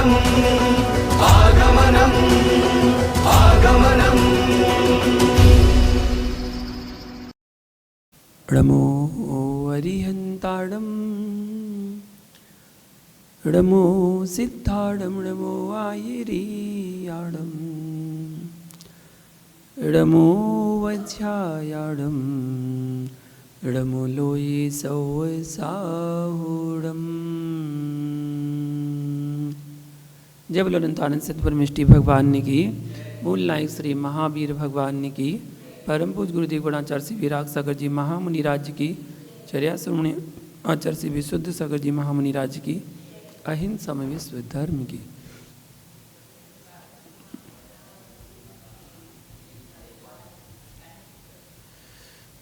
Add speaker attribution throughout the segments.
Speaker 1: आगमनम् आगमनम् आगमनम्।
Speaker 2: नमो अरिहन्ताडं नमो सिद्धाडं नमो आयिरीयाडं नमो वज्रायाडं नमो लोये सौसाहुडं। जय बोलो अनंतानंद सिद्ध परमेष्टि भगवान ने की। मूल नायक श्री महावीर भगवान ने की। परम पूज गुरुदेव गुणाचार्य श्री विराग सागर जी महामुनि राज्य की। चर्या श्रवण आचार्य श्री विशुद्ध सागर जी महामुनि राज्य की। अहिंसा में विश्व धर्म की।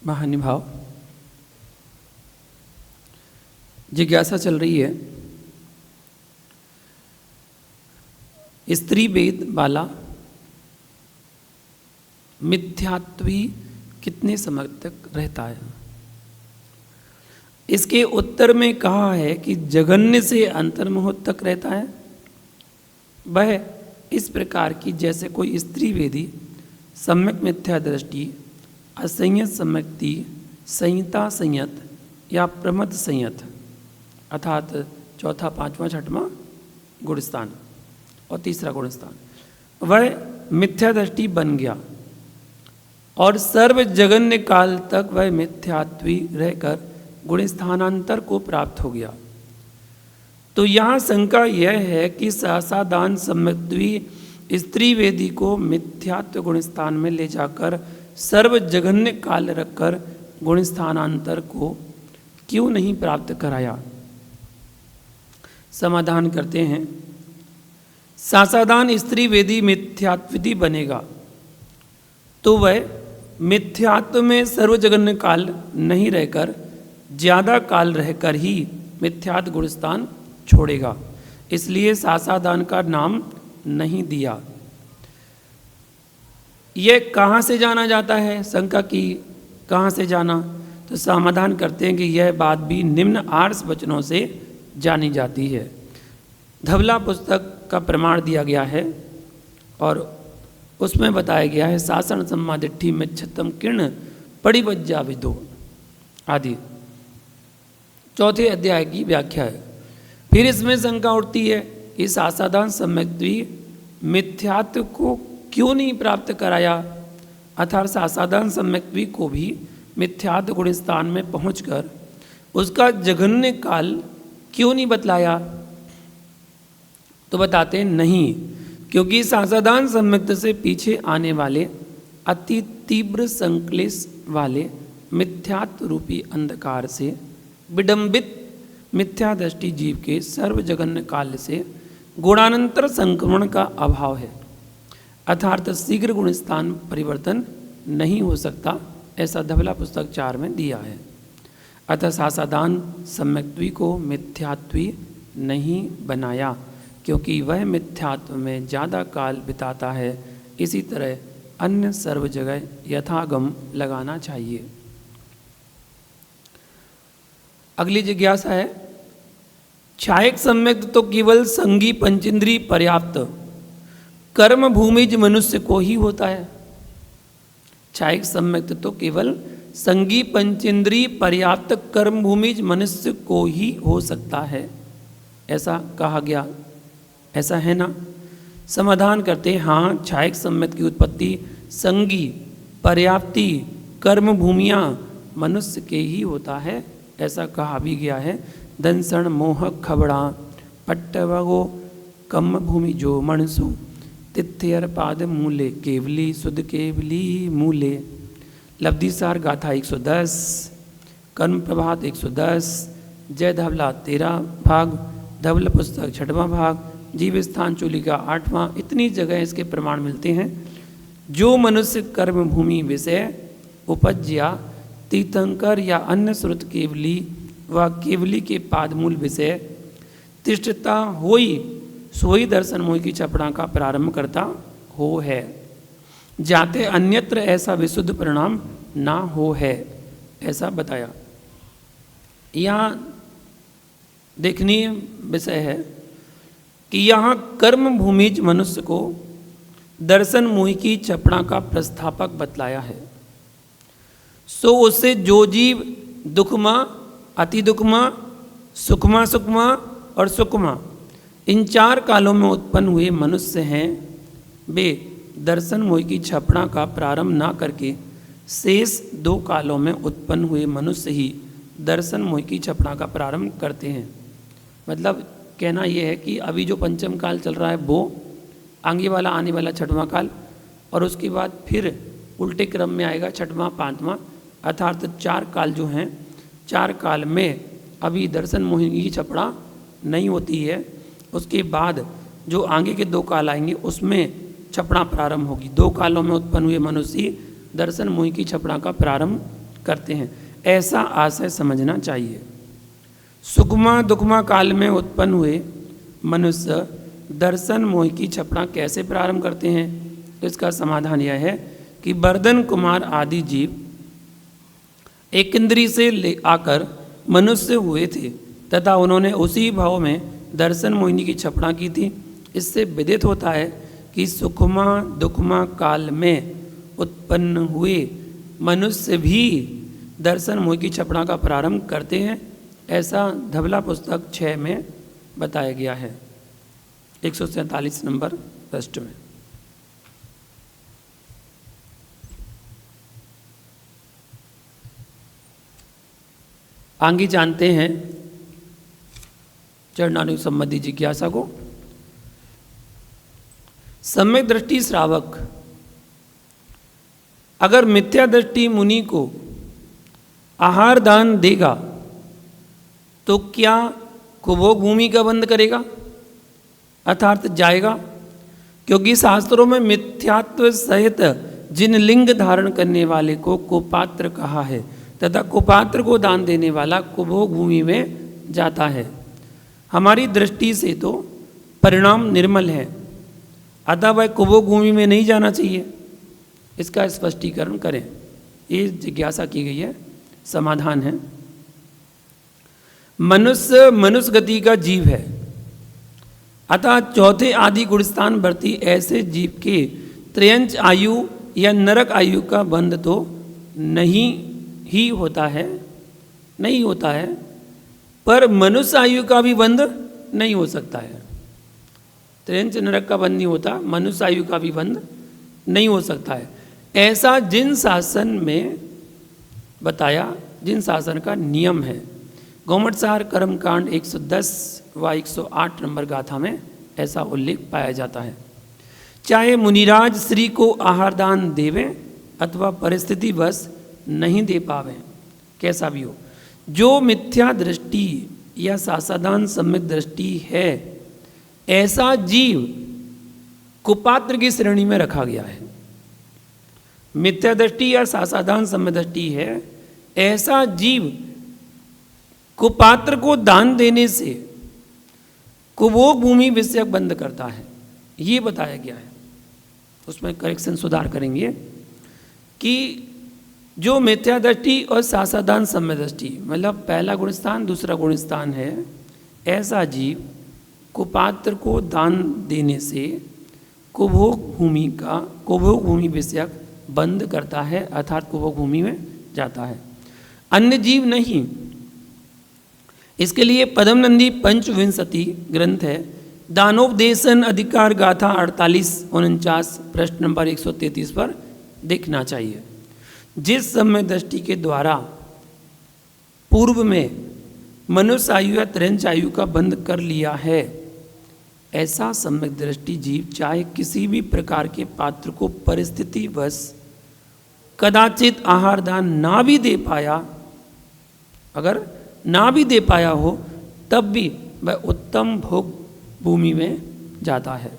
Speaker 2: महानुभाव, जिज्ञासा चल रही है स्त्री वेद वाला मिथ्यात्वी कितने समय तक रहता है। इसके उत्तर में कहा है कि जगन्य से अंतर्मुह तक रहता है। वह इस प्रकार की जैसे कोई स्त्री वेदी सम्यक मिथ्या दृष्टि, असंयत सम्यक्ति, संहिता संयत या प्रमद संयत अर्थात चौथा पांचवा छठवां गुणस्थान और तीसरा गुणस्थान, वह मिथ्या दृष्टि बन गया और सर्व जगन्य काल तक वह मिथ्यात्वी रहकर गुणस्थानांतर को प्राप्त हो गया। तो यहाँ शंका यह है कि सासादान सम्यक्त्वी स्त्री वेदी को मिथ्यात्व गुणस्थान में ले जाकर सर्व जगन्य काल रखकर गुणस्थानांतर को क्यों नहीं प्राप्त कराया। समाधान करते हैं। सासादान स्त्री वेदी मिथ्यात्विति बनेगा तो वह मिथ्यात्व में सर्वजगन्य काल नहीं रहकर ज्यादा काल रहकर ही मिथ्यात्व गुणस्थान छोड़ेगा, इसलिए सासादान का नाम नहीं दिया। यह कहाँ से जाना जाता है? शंका की कहाँ से जाना? तो समाधान करते हैं कि यह बात भी निम्न आर्ष वचनों से जानी जाती है। धवला पुस्तक का प्रमाण दिया गया है और उसमें बताया गया है शासन सम्मादिट्ठी में छत्तम किर्ण परिवज्जा विदो आदि चौथे अध्याय की व्याख्या है। फिर इसमें शंका उठती है कि सासादान सम्यक्त्वी मिथ्यात्व को क्यों नहीं प्राप्त कराया, अर्थात सासादान सम्यक्त्वी को भी मिथ्यात्व गुणस्थान में पहुंचकर उसका जघन्य काल क्यों नहीं बतलाया। तो बताते हैं नहीं, क्योंकि सासादान सम्यक्त से पीछे आने वाले अति तीव्र संक्लेश वाले मिथ्यात्व रूपी अंधकार से विडंबित मिथ्या दृष्टि जीव के सर्व जगन्य काल से गुणानंतर संक्रमण का अभाव है, अर्थात शीघ्र गुणस्थान परिवर्तन नहीं हो सकता, ऐसा धवला पुस्तक 4 में दिया है। अतः सासादान सम्यक्त्वी को मिथ्यात्वी नहीं बनाया क्योंकि वह मिथ्यात्व में ज़्यादा काल बिताता है। इसी तरह अन्य सर्व जगह यथागम लगाना चाहिए। अगली जिज्ञासा है, छायक सम्यक्त तो केवल संगी पंचेंद्री पर्याप्त कर्म भूमिज मनुष्य को ही होता है। छायक सम्यक्त तो केवल संगी पंचेंद्री पर्याप्त कर्म भूमिज मनुष्य को ही हो सकता है, ऐसा कहा गया। ऐसा है ना? समाधान करते हैं, हाँ, छायक सम्यक्त की उत्पत्ति संगी पर्याप्ति कर्म भूमियाँ मनुष्य के ही होता है, ऐसा कहा भी गया है। दंसण मोह खबड़ा पट्टवगो कम भूमि जो मणसु तिथ्यर पाद मूले केवली सुध केवली मूले। लब्धिसार गाथा 110, कर्म प्रभात 110, जय धवला 13 भाग, धवल पुस्तक 6वां भाग, जीव स्थान चूलिका 8वां। इतनी जगह इसके प्रमाण मिलते हैं। जो मनुष्य कर्म भूमि विषय उपज्या तीर्थंकर या अन्य श्रुत केवली व केवली के पादमूल विषय तिष्ठता होई सोई दर्शन मोह की चपड़ा का प्रारंभ करता हो है, जाते अन्यत्र ऐसा विशुद्ध परिणाम ना हो है, ऐसा बताया। यहाँ देखनीय विषय है कि यहाँ कर्म भूमिज मनुष्य को दर्शन मोहि की छपड़ा का प्रस्थापक बतलाया है। सो उससे जो जीव दुखमा, अति दुखमा, सुखमा सुखमा और सुखमा इन 4 कालों में उत्पन्न हुए मनुष्य हैं, वे दर्शन मोहि की छपड़ा का प्रारंभ ना करके शेष 2 कालों में उत्पन्न हुए मनुष्य ही दर्शन मोहि की छपड़ा का प्रारंभ करते हैं। मतलब कहना यह है कि अभी जो पंचम काल चल रहा है वो आगे वाला आने वाला 6वां काल, और उसके बाद फिर उल्टे क्रम में आएगा 6वां 5वां, अर्थात 4 काल जो हैं, 4 काल में अभी दर्शन मोहि की छपड़ा नहीं होती है। उसके बाद जो आगे के 2 काल आएंगे उसमें छपड़ा प्रारंभ होगी। 2 कालों में उत्पन्न हुए मनुष्य दर्शन मोहि की छपड़ा का प्रारंभ करते हैं, ऐसा आशय समझना चाहिए। सुखमा दुखमा काल में उत्पन्न हुए मनुष्य दर्शन मोहि की छपड़ा कैसे प्रारंभ करते हैं? इसका समाधान यह है कि बर्दन कुमार आदि जीव एक इंद्री से ले आकर मनुष्य हुए थे तथा उन्होंने उसी भाव में दर्शन मोहिनी की छपड़ा की थी। इससे विदित होता है कि सुखमा दुखमा काल में उत्पन्न हुए मनुष्य भी दर्शन मोहि की छपड़ा का प्रारंभ करते हैं, ऐसा धवला पुस्तक 6 में बताया गया है, 147 नंबर पृष्ठ में। आगे जानते हैं चरणानुग संबंधी जिज्ञासा को। सम्यक दृष्टि श्रावक अगर मिथ्या दृष्टि मुनि को आहार दान देगा तो क्या कुभोग भूमि का बंद करेगा, अर्थात जाएगा? क्योंकि शास्त्रों में मिथ्यात्व सहित जिन लिंग धारण करने वाले को कुपात्र कहा है तथा कुपात्र को दान देने वाला कुभोग भूमि में जाता है। हमारी दृष्टि से तो परिणाम निर्मल है, अतः वह कुभोग भूमि में नहीं जाना चाहिए। इसका स्पष्टीकरण करें, ये जिज्ञासा की गई है। समाधान है, मनुष्य गति का जीव है, अतः चौथे आदि गुणस्थान वर्ती ऐसे जीव के त्रयंच आयु या नरक आयु का बंध तो नहीं ही होता है, नहीं होता है, पर मनुष्य आयु का भी बंध नहीं हो सकता है। त्रयंच नरक का बंध नहीं होता, मनुष्य आयु का भी बंध नहीं हो सकता है। ऐसा जिन शासन में बताया, जिन शासन का नियम है, गौमटसार कर्मकांड 110 व 108 नंबर गाथा में ऐसा उल्लेख पाया जाता है। चाहे मुनिराज श्री को आहार दान देवें अथवा परिस्थिति बस नहीं दे पावे, कैसा भी हो, जो मिथ्या दृष्टि या सासादान सम्यक दृष्टि है, ऐसा जीव कुपात्र की श्रेणी में रखा गया है। मिथ्या दृष्टि या सासादान सम्यक दृष्टि है, ऐसा जीव कुपात्र को दान देने से कुभोग भूमि विषयक बंद करता है, ये बताया गया है। उसमें करेक्शन सुधार करेंगे कि जो मिथ्या दृष्टि और सासादान सम्यक दृष्टि, मतलब पहला गुणस्थान दूसरा गुणस्थान है, ऐसा जीव कुपात्र को दान देने से कुभोग भूमि विषयक बंद करता है, अर्थात कुभोग भूमि में जाता है, अन्य जीव नहीं। इसके लिए पद्मनंदी पंचविंशति ग्रंथ है, दानोपदेशन अधिकार गाथा 48-49 प्रश्न नंबर 133 पर देखना चाहिए। जिस सम्यक दृष्टि के द्वारा पूर्व में मनुष्य आयु या त्रयंच आयु का बंद कर लिया है, ऐसा सम्यक दृष्टि जीव चाहे किसी भी प्रकार के पात्र को परिस्थिति बस कदाचित आहार दान ना भी दे पाया, अगर ना भी दे पाया हो, तब भी वह उत्तम भोग भूमि में जाता है।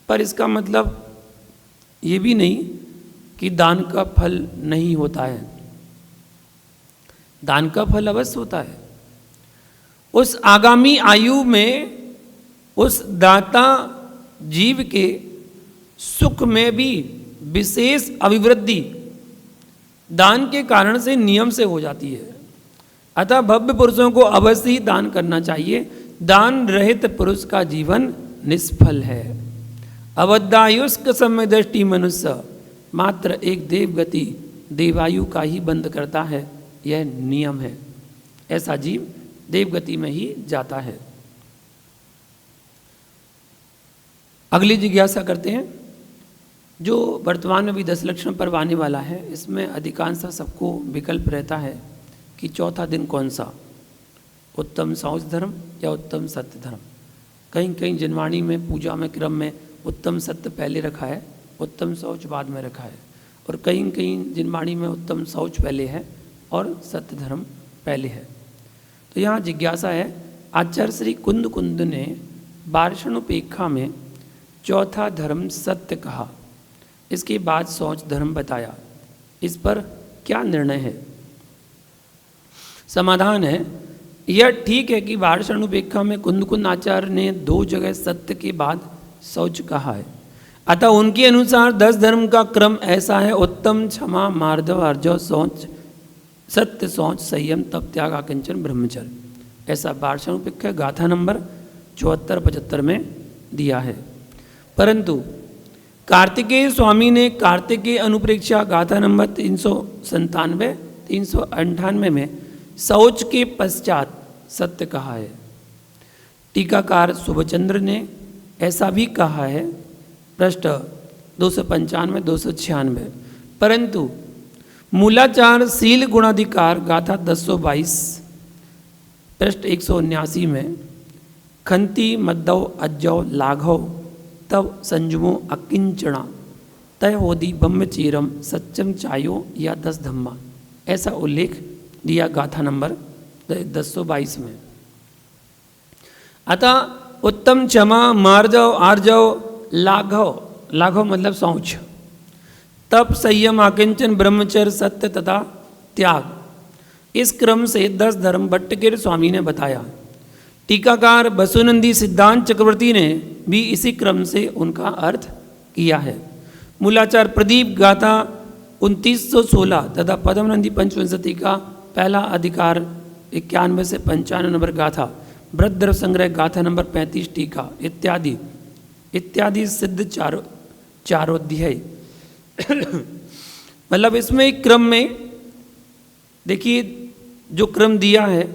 Speaker 2: पर इसका मतलब ये भी नहीं कि दान का फल नहीं होता है, दान का फल अवश्य होता है। उस आगामी आयु में उस दाता जीव के सुख में भी विशेष अभिवृद्धि दान के कारण से नियम से हो जाती है। अतः भव्य पुरुषों को अवश्य ही दान करना चाहिए, दान रहित पुरुष का जीवन निष्फल है। अवध्यायुष्क समय दृष्टि मनुष्य मात्र एक देवगति देवायु का ही बंद करता है, यह नियम है। ऐसा जीव देवगति में ही जाता है। अगली जिज्ञासा करते हैं, जो वर्तमान में भी 10 लक्षण पर्व आने वाला है, इसमें अधिकांश सबको विकल्प रहता है कि चौथा दिन कौन सा, उत्तम शौच धर्म या उत्तम सत्य धर्म। कहीं कहीं जनवाणी में पूजा में क्रम में उत्तम सत्य पहले रखा है, उत्तम शौच बाद में रखा है, और कहीं कहीं जनवाणी में उत्तम शौच पहले है और सत्य धर्म पहले है। तो यहाँ जिज्ञासा है, आचार्य श्री कुंद कुंद ने वार्षणोपेक्षा में चौथा धर्म सत्य कहा, इसके बाद शौच धर्म बताया, इस पर क्या निर्णय है? समाधान है, यह ठीक है कि वार्षणोपेक्षा में कुंद कुंद आचार्य ने 2 जगह सत्य के बाद शौच कहा है। अतः उनके अनुसार 10 धर्म का क्रम ऐसा है: उत्तम, क्षमा, मार्दव, अर्जव, शौच, सत्य, शौच, संयम, तप, त्याग, आकिंचन, ब्रह्मचर्य। ऐसा वार्षणोपेक्षा गाथा नंबर 74-75 में दिया है। परंतु कार्तिकेय स्वामी ने कार्तिकेय अनुप्रेक्षा गाथा नंबर 397-398 में शौच के पश्चात सत्य कहा है। टीकाकार शुभचंद्र ने ऐसा भी कहा है, पृष्ठ 295-296। परंतु मूलाचार शील गुणाधिकार गाथा 1022 पृष्ठ 179 में खंती मद्दव अज्जव लाघव तव संजुमो अकिंचना तय होदी ब्रह्मचीरम सच्चम चायो या 10 धम्मा, ऐसा उल्लेख दिया गाथा नंबर 1022 में। अतः उत्तम, क्षमा, मार्जव, आर्जव, लाघव, लाघव मतलब शौच, तप, संयम, आकिंचन, ब्रह्मचर्य, सत्य तथा त्याग, इस क्रम से 10 धर्म भट्टगिर स्वामी ने बताया। टीकाकार बसुनंदी सिद्धांत चक्रवर्ती ने भी इसी क्रम से उनका अर्थ किया है। मूलाचार प्रदीप गाथा 2916 तथा पद्मनंदी पंचविंशति का पहला अधिकार 91 से 95 नंबर गाथा, वृद्धर्व संग्रह गाथा नंबर 35 टीका इत्यादि इत्यादि सिद्ध चारोध्याय। मतलब इसमें एक क्रम में देखिए जो क्रम दिया है,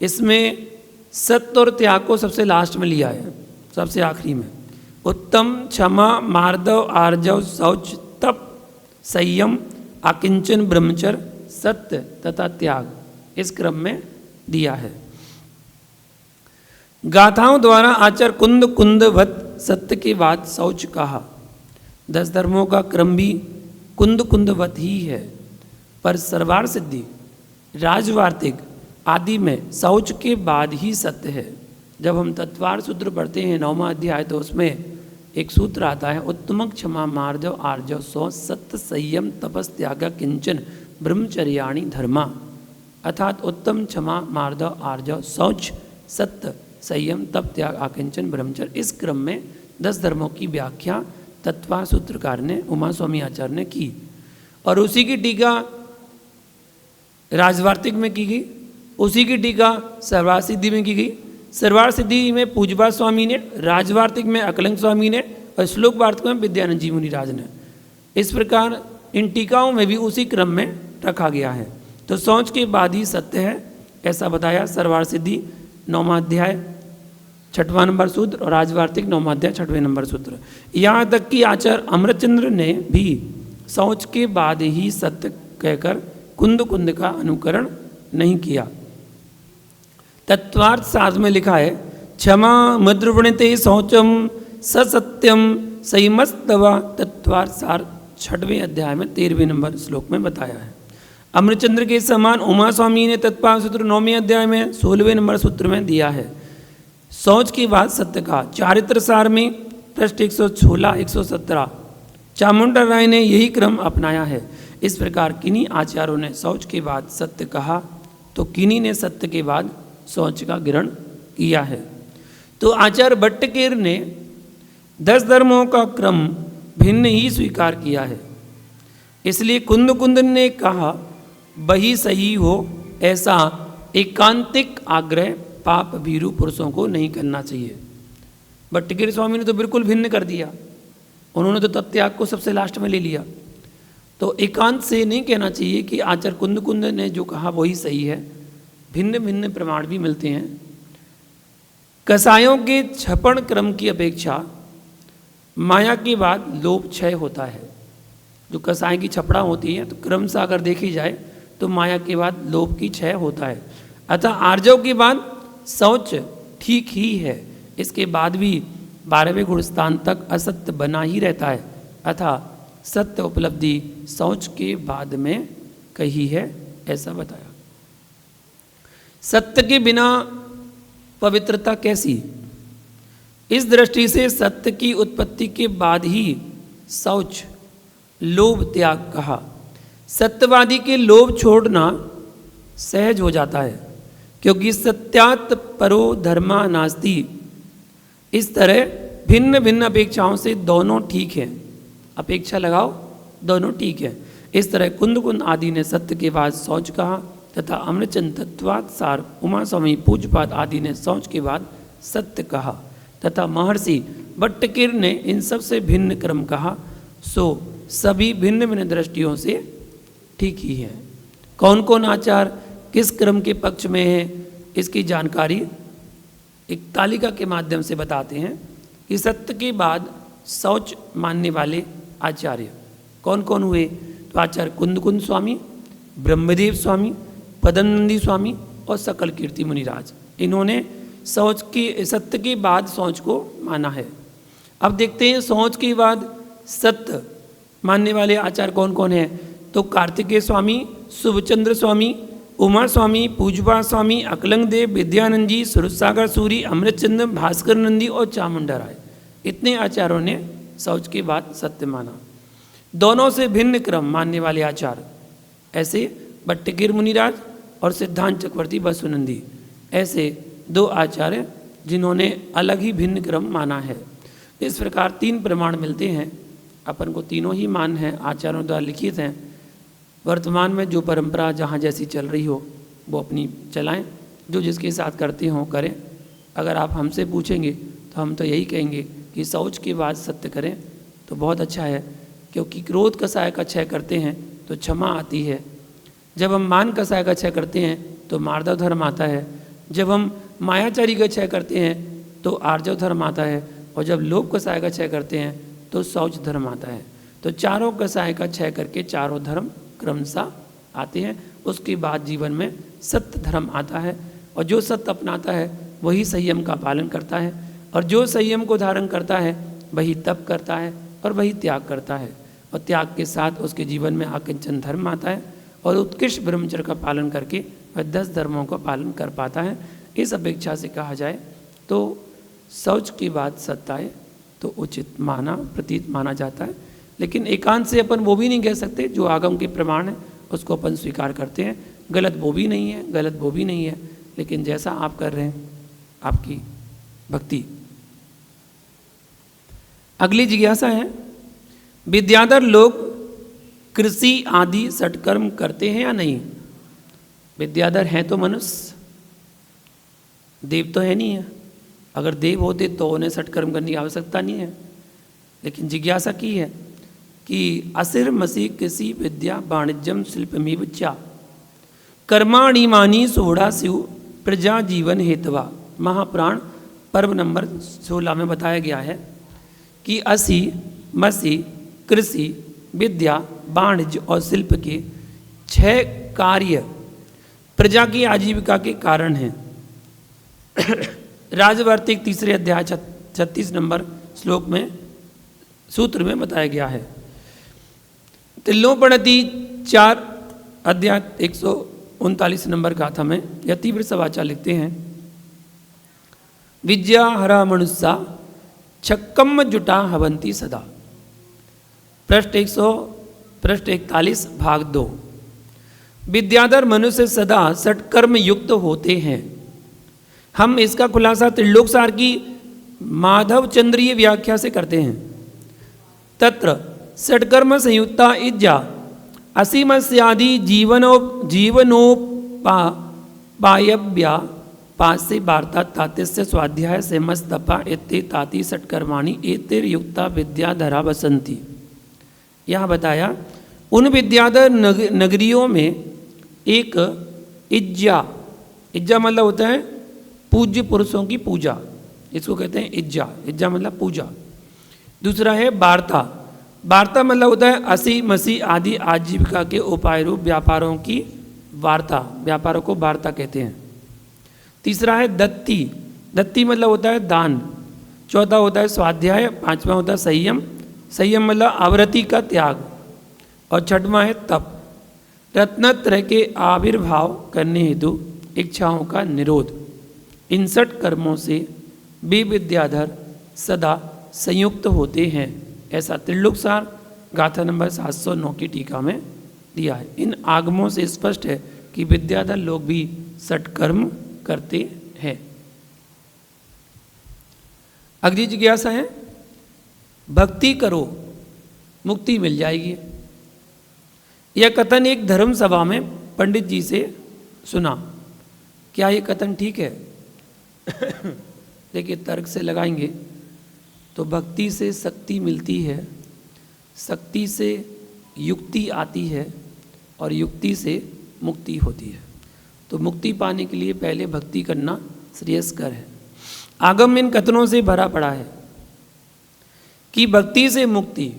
Speaker 2: इसमें सत्य और त्याग को सबसे लास्ट में लिया है, सबसे आखिरी में। उत्तम, क्षमा, मार्दव, आर्जव, शौच, तप, संयम, आकिंचन, ब्रह्मचर्य, सत्य तथा त्याग, इस क्रम में दिया है। गाथाओं द्वारा आचार्य कुंद कुंदवत सत्य के बाद शौच कहा। 10 धर्मों का क्रम भी कुंद कुंदवत ही है, पर सर्वार सिद्धि, राजवार्तिक आदि में शौच के बाद ही सत्य है। जब हम तत्वार सूत्र पढ़ते हैं 9वां अध्याय, तो उसमें एक सूत्र आता है, उत्तम, क्षमा, मार्जव, आर्जव, शौच, सत्य, संयम, तपस, त्याग, किंचन, ब्रह्मचर्याणि धर्मा। अर्थात उत्तम, क्षमा, मार्दव, आर्जव, शौच, सत्य, संयम, तप, त्याग, आकिंचन, ब्रह्मचर्य, इस क्रम में 10 धर्मों की व्याख्या तत्वार सूत्रकार ने, उमा स्वामी आचार्य ने की, और उसी की टीका राजवार्तिक में की गई, उसी की टीका सर्वार सिद्धि में की गई। सर्वार सिद्धि में पूजपा स्वामी ने, राजवार्तिक में अकलंक स्वामी ने, और श्लोक वार्तिक में विद्यानंद जी मुनिराज ने। इस प्रकार इन टीकाओं में भी उसी क्रम में रखा गया है। तो शौच के बाद ही सत्य है, ऐसा बताया सर्वार सिद्धि 9वां अध्याय 6वां नंबर सूत्र, और राजवार्तिक 9वां अध्याय 6वें नंबर सूत्र। यहाँ तक कि आचार्य अमृतचंद्र ने भी शौच के बाद ही सत्य कहकर कुंद कुंद का अनुकरण नहीं किया। तत्वार्थ साध में लिखा है, क्षमा मद्रवणते शौचम सत्यम संयमस्तवा, तत्वार्थ सार 6वें अध्याय में 13वें नंबर श्लोक में बताया है। अमृतचंद्र के समान उमा स्वामी ने तत्पाल सूत्र 9वें अध्याय में 16वें नंबर सूत्र में दिया है। शौच की बात सत्य का चारित्र सार में पृष्ठ 116-117 चामुंडा राय ने यही क्रम अपनाया है। इस प्रकार किन्हीं आचार्यों ने शौच के बाद सत्य कहा, तो किन्हीं ने सत्य के बाद शौच का ग्रहण किया है। तो आचार्य भट्टकेर ने 10 धर्मों का क्रम भिन्न ही स्वीकार किया है। इसलिए कुंद कुंद ने कहा वही सही हो, ऐसा एकांतिक आग्रह पाप भीरू पुरुषों को नहीं करना चाहिए। भट्टगिर स्वामी ने तो बिल्कुल भिन्न कर दिया, उन्होंने तो तत्त्याग को सबसे लास्ट में ले लिया। तो एकांत से नहीं कहना चाहिए कि आचार्य कुंद कुंद ने जो कहा वही सही है, भिन्न भिन्न प्रमाण भी मिलते हैं। कसायों के छपण क्रम की अपेक्षा माया के बाद लोभ क्षय होता है। जो कसाय की छपड़ा होती है तो क्रम से अगर देखी जाए तो माया के बाद लोभ की क्षय होता है। अतः आर्जव के बाद शौच ठीक ही है, इसके बाद भी 12वें गुणस्थान तक असत्य बना ही रहता है। अतः सत्य उपलब्धि शौच के बाद में कही है, ऐसा बताया। सत्य के बिना पवित्रता कैसी? इस दृष्टि से सत्य की उत्पत्ति के बाद ही शौच लोभ त्याग कहा। सत्यवादी के लोभ छोड़ना सहज हो जाता है, क्योंकि सत्यात् परो धर्मा नास्ति। इस तरह भिन्न भिन्न अपेक्षाओं से दोनों ठीक हैं, अपेक्षा लगाओ दोनों ठीक है। इस तरह कुंद कुंद आदि ने सत्य के बाद शौच कहा, तथा अमृतचंद तत्वात् सार उमा स्वामी पूज्यपाद आदि ने शौच के बाद सत्य कहा, तथा महर्षि भट्टगिर ने इन सब से भिन्न क्रम कहा। सो सभी भिन्न भिन्न दृष्टियों से ठीक ही है। कौन कौन आचार किस क्रम के पक्ष में है, इसकी जानकारी एक तालिका के माध्यम से बताते हैं कि सत्य के बाद शौच मानने वाले आचार्य कौन कौन हुए। तो आचार्य कुंद कुंद स्वामी, ब्रह्मदेव स्वामी, पदनंदी स्वामी और सकल कीर्ति मुनिराज, इन्होंने शौच की सत्य के बाद शौच को माना है। अब देखते हैं शौच के बाद सत्य मानने वाले आचार्य कौन कौन हैं। तो कार्तिकेय स्वामी, शुभचंद्र स्वामी, उमा स्वामी, पूजपा स्वामी, अकलंग देव, विद्यानंद जी, सुरसागर सूरी, अमृतचंद, भास्कर नंदी और चामुंडा राय, इतने आचार्यों ने शौच के बाद सत्य माना। दोनों से भिन्न क्रम मानने वाले आचार्य ऐसे भट्टगिर मुनिराज और सिद्धांत चक्रवर्ती बसुनंदी, ऐसे दो आचार्य जिन्होंने अलग ही भिन्न क्रम माना है। इस प्रकार तीन प्रमाण मिलते हैं, अपन को तीनों ही मान हैं, आचार्यों द्वारा लिखित हैं। वर्तमान में जो परंपरा जहाँ जैसी चल रही हो वो अपनी चलाएं, जो जिसके साथ करते हों करें। अगर आप हमसे पूछेंगे तो हम तो यही कहेंगे कि शौच के बाद सत्य करें तो बहुत अच्छा है, क्योंकि क्रोध कसाय का क्षय करते हैं तो क्षमा आती है। जब हम मान कसाय का क्षय करते हैं तो मार्दव धर्म आता है। जब हम मायाचारी का क्षय करते हैं तो आर्जव धर्म आता है। और जब लोभ कसाय का क्षय करते हैं तो शौच धर्म आता है। तो चारों कसाय का क्षय करके चारों धर्म क्रमशः आते हैं। उसके बाद जीवन में सत्य धर्म आता है, और जो सत्य अपनाता है वही संयम का पालन करता है, और जो संयम को धारण करता है वही तप करता है और वही त्याग करता है, और त्याग के साथ उसके जीवन में आकिंचन धर्म आता है, और उत्कृष्ट ब्रह्मचर्य का पालन करके वह 10 धर्मों का पालन कर पाता है। इस अपेक्षा से कहा जाए तो शौच के बाद सत्य आए तो उचित माना प्रतीत माना जाता है। लेकिन एकांत से अपन वो भी नहीं कह सकते, जो आगम के प्रमाण है उसको अपन स्वीकार करते हैं। गलत वो भी नहीं है, गलत वो भी नहीं है, लेकिन जैसा आप कर रहे हैं आपकी भक्ति। अगली जिज्ञासा है, विद्याधर लोग कृषि आदि सटकर्म करते हैं या नहीं? विद्याधर हैं तो मनुष्य, देव तो है नहीं है। अगर देव होते तो उन्हें सटकर्म करने की आवश्यकता नहीं है। लेकिन जिज्ञासा की है कि असिर मसी कृषि विद्या वाणिज्यम शिल्पमेव च कर्माणि मानी सोढ़ा शिव प्रजा जीवन हेतवा। महापुराण पर्व नंबर 16 में बताया गया है कि असि मसी कृषि विद्या वाणिज्य और शिल्प के 6 कार्य प्रजा की आजीविका के कारण हैं। राजवार्तिक 3 अध्याय 36 नंबर श्लोक में सूत्र में बताया गया है। तिल्लोपणति 4 अध्याय 139 नंबर गाथा में यतिवृत सवाचा लिखते हैं, विद्या हरा मनुष्या छक्कम जुटा हवंती सदा। पृष्ठ 41 भाग 2। विद्याधर मनुष्य सदा सटकर्म युक्त होते हैं। हम इसका खुलासा त्रिलोकसार की माधव चंद्रीय व्याख्या से करते हैं। तत्र षट्कर्म संयुक्ता इज्जा असीमस्यादि जीवनोपायव्या पाँच से वार्ता तातिस्य स्वाध्याय सेमस तपा एते ताति षटकर्माणि एतिर युक्ता विद्याधरा बसंती। यहाँ बताया उन विद्याधर नगरियों में एक इज्जा, इज्जा मतलब होता है पूज्य पुरुषों की पूजा, इसको कहते हैं इज्जा, इज्जा मतलब पूजा। दूसरा है वार्ता, वार्ता मतलब होता है असी मसी आदि आजीविका के उपाय रूप व्यापारों की वार्ता, व्यापारों को वार्ता कहते हैं। तीसरा है दत्ती, दत्ती मतलब होता है दान। चौथा होता है स्वाध्याय, पांचवा होता है संयम, संयम मतलब आवृत्ति का त्याग, और छठवां है तप, रत्नत्रय के आविर्भाव करने हेतु इच्छाओं का निरोध। इन 60 कर्मों से वे विद्याधर सदा संयुक्त होते हैं, ऐसा त्रिलोकसार गाथा नंबर 709 की टीका में दिया है। इन आगमों से स्पष्ट है कि विद्याधर लोग भी 60 कर्म करते हैं। अगली जिज्ञासा है भक्ति करो मुक्ति मिल जाएगी। यह कथन एक धर्म सभा में पंडित जी से सुना। क्या ये कथन ठीक है? देखिए तर्क से लगाएंगे तो भक्ति से शक्ति मिलती है, शक्ति से युक्ति आती है, और युक्ति से मुक्ति होती है। तो मुक्ति पाने के लिए पहले भक्ति करना श्रेयस्कर है। आगम इन कथनों से भरा पड़ा है कि भक्ति से मुक्ति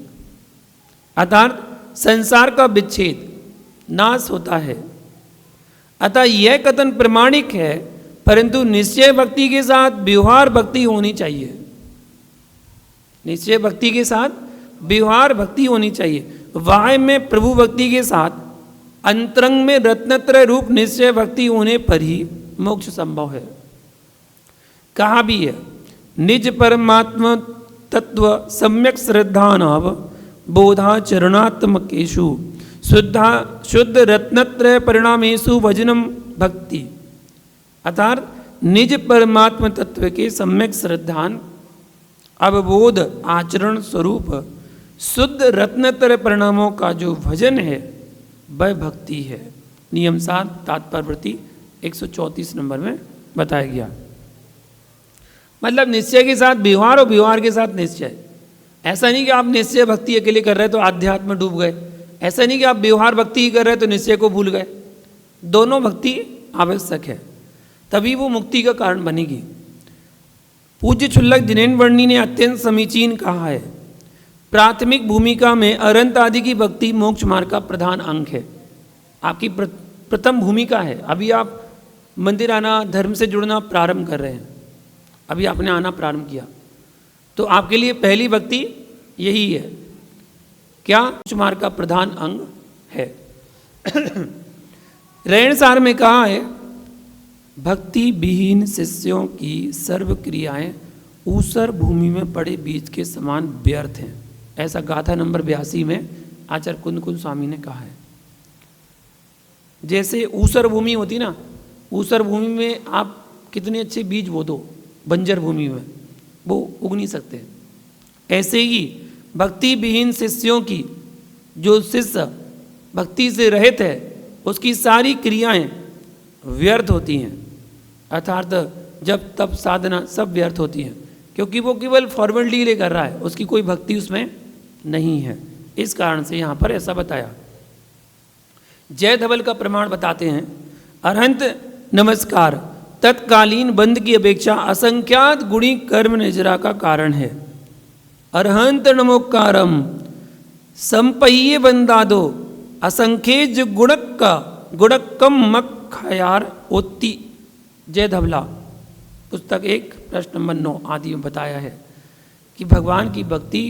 Speaker 2: अर्थात संसार का विच्छेद, नाश होता है। अतः यह कथन प्रमाणिक है, परंतु निश्चय भक्ति के साथ व्यवहार भक्ति होनी चाहिए। निश्चय भक्ति के साथ व्यवहार भक्ति होनी चाहिए। वाह्य में प्रभु भक्ति के साथ अंतरंग में रत्नत्रय रूप निश्चय भक्ति होने पर ही मोक्ष संभव है। कहा भी है निज परमात्म तत्व सम्यक श्रद्धानव बोधाचरणात्मकेषु शुद्ध रत्नत्रय परिणामेषु भजनम भक्ति। अर्थात निज परमात्म तत्व के सम्यक श्रद्धान अवबोध आचरण स्वरूप शुद्ध रत्नत्रय परिणामों का जो भजन है वह भक्ति है। नियम 7 तात्पर्यवृत्ति 134 नंबर में बताया गया। मतलब निश्चय के साथ व्यवहार और व्यवहार के साथ निश्चय। ऐसा नहीं कि आप निश्चय भक्ति अकेले कर रहे तो आध्यात्म में डूब गए, ऐसा नहीं कि आप व्यवहार भक्ति ही कर रहे तो निश्चय को भूल गए। दोनों भक्ति आवश्यक है, तभी वो मुक्ति का कारण बनेगी। पूज्य क्षुल्लक जिनेन्द्र वर्णी ने अत्यंत समीचीन कहा है, प्राथमिक भूमिका में अरहंत आदि की भक्ति मोक्ष मार्ग का प्रधान अंग है। आपकी प्रथम भूमिका है। अभी आप मंदिर आना, धर्म से जुड़ना प्रारंभ कर रहे हैं, अभी आपने आना प्रारंभ किया, तो आपके लिए पहली भक्ति यही है। क्या? मोक्ष मार्ग का प्रधान अंग है। रहन सार में कहा है भक्ति विहीन शिष्यों की सर्व क्रियाएं ऊसर भूमि में पड़े बीज के समान व्यर्थ हैं। ऐसा गाथा नंबर 82 में आचार्य कुंद स्वामी ने कहा है। जैसे ऊसर भूमि होती ना, ऊसर भूमि में आप कितने अच्छे बीज बो दो, बंजर भूमि में वो उग नहीं सकते। ऐसे ही भक्ति विहीन शिष्यों की, जो शिष्य भक्ति से रहित है उसकी सारी क्रियाएं व्यर्थ होती हैं। अर्थात जब तप साधना सब व्यर्थ होती हैं, क्योंकि वो केवल फॉर्मेलिटी के लिए कर रहा है, उसकी कोई भक्ति उसमें नहीं है। इस कारण से यहाँ पर ऐसा बताया। जय धवल का प्रमाण बताते हैं, अरहंत नमस्कार तत्कालीन बंद की अपेक्षा असंख्यात गुणी कर्म निजरा का कारण है। अरहंत नमोकारम संपय्य बंदादो असंख्यज गुणक्कम मक्खयार ओत्ती। जय धवला पुस्तक 1 प्रश्न नंबर 9 आदि में बताया है कि भगवान की भक्ति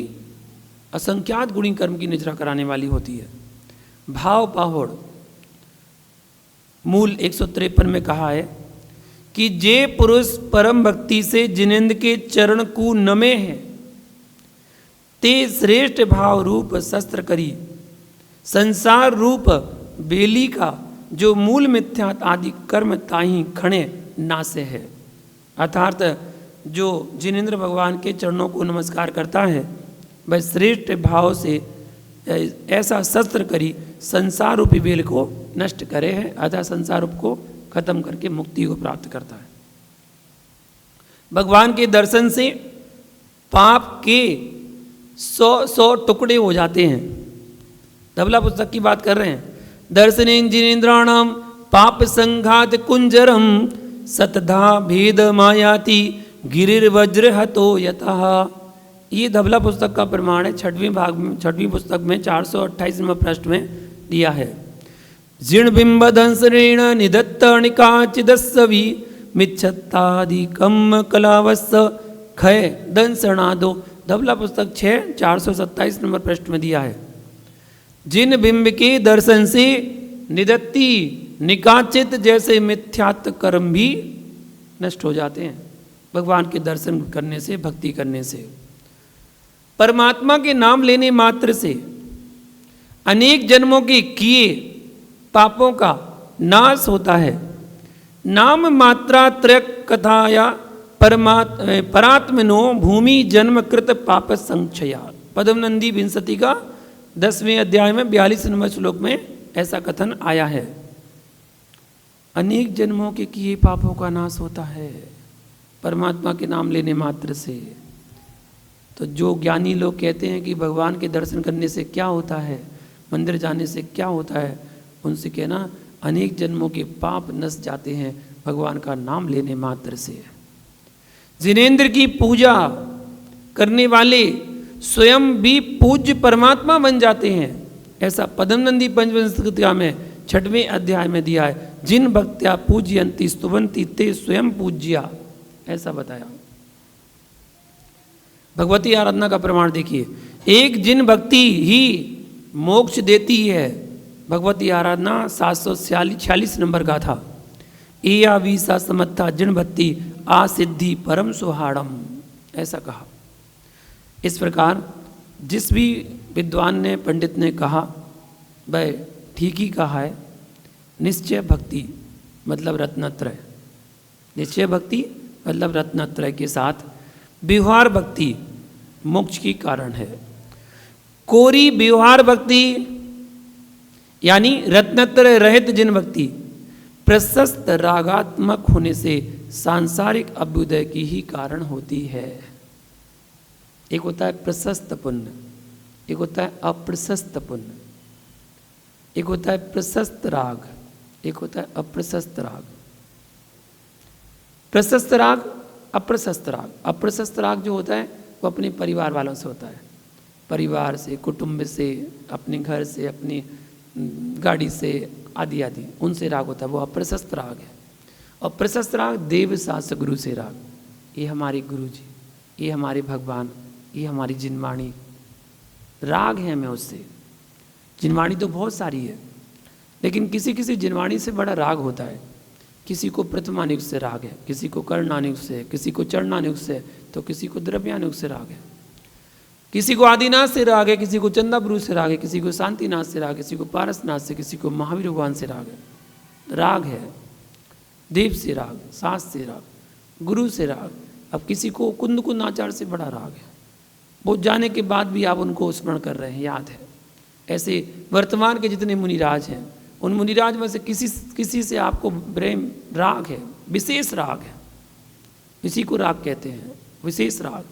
Speaker 2: असंख्यात गुणी कर्म की निजरा कराने वाली होती है। भाव पाहोड़ मूल 153 में कहा है कि जे पुरुष परम भक्ति से जिनेन्द्र के चरण को नमे हैं, ते श्रेष्ठ भाव रूप शस्त्र करी संसार रूप बेली का जो मूल मिथ्यात आदि कर्म ताही खणे नासे है। अर्थात जो जिनेन्द्र भगवान के चरणों को नमस्कार करता है वह श्रेष्ठ भाव से ऐसा शस्त्र करी संसार रूपी बेल को नष्ट करे है, अतः संसार रूप को खत्म करके मुक्ति को प्राप्त करता है। भगवान के दर्शन से पाप के 100 टुकड़े हो जाते हैं। धवला पुस्तक की बात कर रहे हैं। दर्शनेन जिनेन्द्राणाम पाप संघात कुंजरम सतधा भेद मायाति गिरिर्वज्र हतो यतः। ये धवला पुस्तक का प्रमाण है। छठवीं पुस्तक में 428वें पृष्ठ में दिया है। जीर्ण बिंब दंसरेण निदत्त निकाचिदस्सवि मिच्छत्तादिकम कलावस्स खय दंसणादो। धवला पुस्तक 427 नंबर पृष्ठ में दिया है। जिन बिंब के दर्शन से निदत्ती निकाचित जैसे मिथ्यात्व कर्म भी नष्ट हो जाते हैं भगवान के दर्शन करने से, भक्ति करने से। परमात्मा के नाम लेने मात्र से अनेक जन्मों के किए पापों का नाश होता है। नाम मात्रा त्रयक कथाया परात्मनो भूमि जन्म कृत पाप संक्षया। पद्मनंदी विंशति का 10वें अध्याय में 42 नंबर श्लोक में ऐसा कथन आया है। अनेक जन्मों के किए पापों का नाश होता है परमात्मा के नाम लेने मात्र से। तो जो ज्ञानी लोग कहते हैं कि भगवान के दर्शन करने से क्या होता है, मंदिर जाने से क्या होता है, उनसे कहना अनेक जन्मों के पाप नश जाते हैं भगवान का नाम लेने मात्र से। जिनेंद्र की पूजा करने वाले स्वयं भी पूज्य परमात्मा बन जाते हैं। ऐसा पद्मनंदी पंचविंशतिका में 6वें अध्याय में दिया है। जिन भक्त्या पूजयंती स्तुवंती ते स्वयं पूज्या, ऐसा बताया। भगवती आराधना का प्रमाण देखिए। एक जिन भक्ति ही मोक्ष देती है। भगवती आराधना 746 नंबर का था। एया वीसा समत्था जिन भक्ति आ सिद्धि परम सुहाड़म, ऐसा कहा। इस प्रकार जिस भी विद्वान ने, पंडित ने कहा वह ठीक ही कहा है। निश्चय भक्ति मतलब रत्नत्रय, निश्चय भक्ति मतलब रत्नत्रय के साथ व्यवहार भक्ति मोक्ष की कारण है। कोरी व्यवहार भक्ति यानी रत्नत्रय रहित जिन भक्ति प्रशस्त रागात्मक होने से सांसारिक अभ्युदय की ही कारण होती है। एक होता है प्रशस्त पुण्य, एक होता है अप्रशस्त पुण्य, एक होता है प्रशस्त राग, एक होता है अप्रशस्त राग। प्रशस्त राग, अप्रशस्त राग। अप्रशस्त राग जो होता है वो अपने परिवार वालों से होता है, परिवार से, कुटुंब से, अपने घर से, अपनी गाड़ी से, आदि आदि, उनसे राग होता है, वो अप्रशस्त राग है। और प्रशस्त राग देव शास्त्र गुरु से राग, ये हमारे गुरु जी, ये हमारे भगवान, ये हमारी जिनवाणी, राग है हमें उससे। जिनवाणी तो बहुत सारी है, लेकिन किसी किसी जिनवाणी से बड़ा राग होता है। किसी को प्रथमानुग से राग है, किसी को कर्णानुग से, किसी को चरणानुग से, तो किसी को द्रव्यानुग से राग है, किसी को आदिनाथ से राग है, किसी को चंदाब्रू से राग है, किसी को शांतिनाथ से राग है, किसी को पारसनाथ से, किसी को महावीर भगवान से राग है। राग है देव से राग, सास से राग, गुरु से राग। अब किसी को कुंद कुंदाचार से बड़ा राग है, वो जाने के बाद भी आप उनको स्मरण कर रहे हैं, याद है। ऐसे वर्तमान के जितने मुनिराज हैं, उन मुनिराज में से किसी से आपको प्रेम राग है, विशेष राग है, इसी को राग कहते हैं, विशेष राग।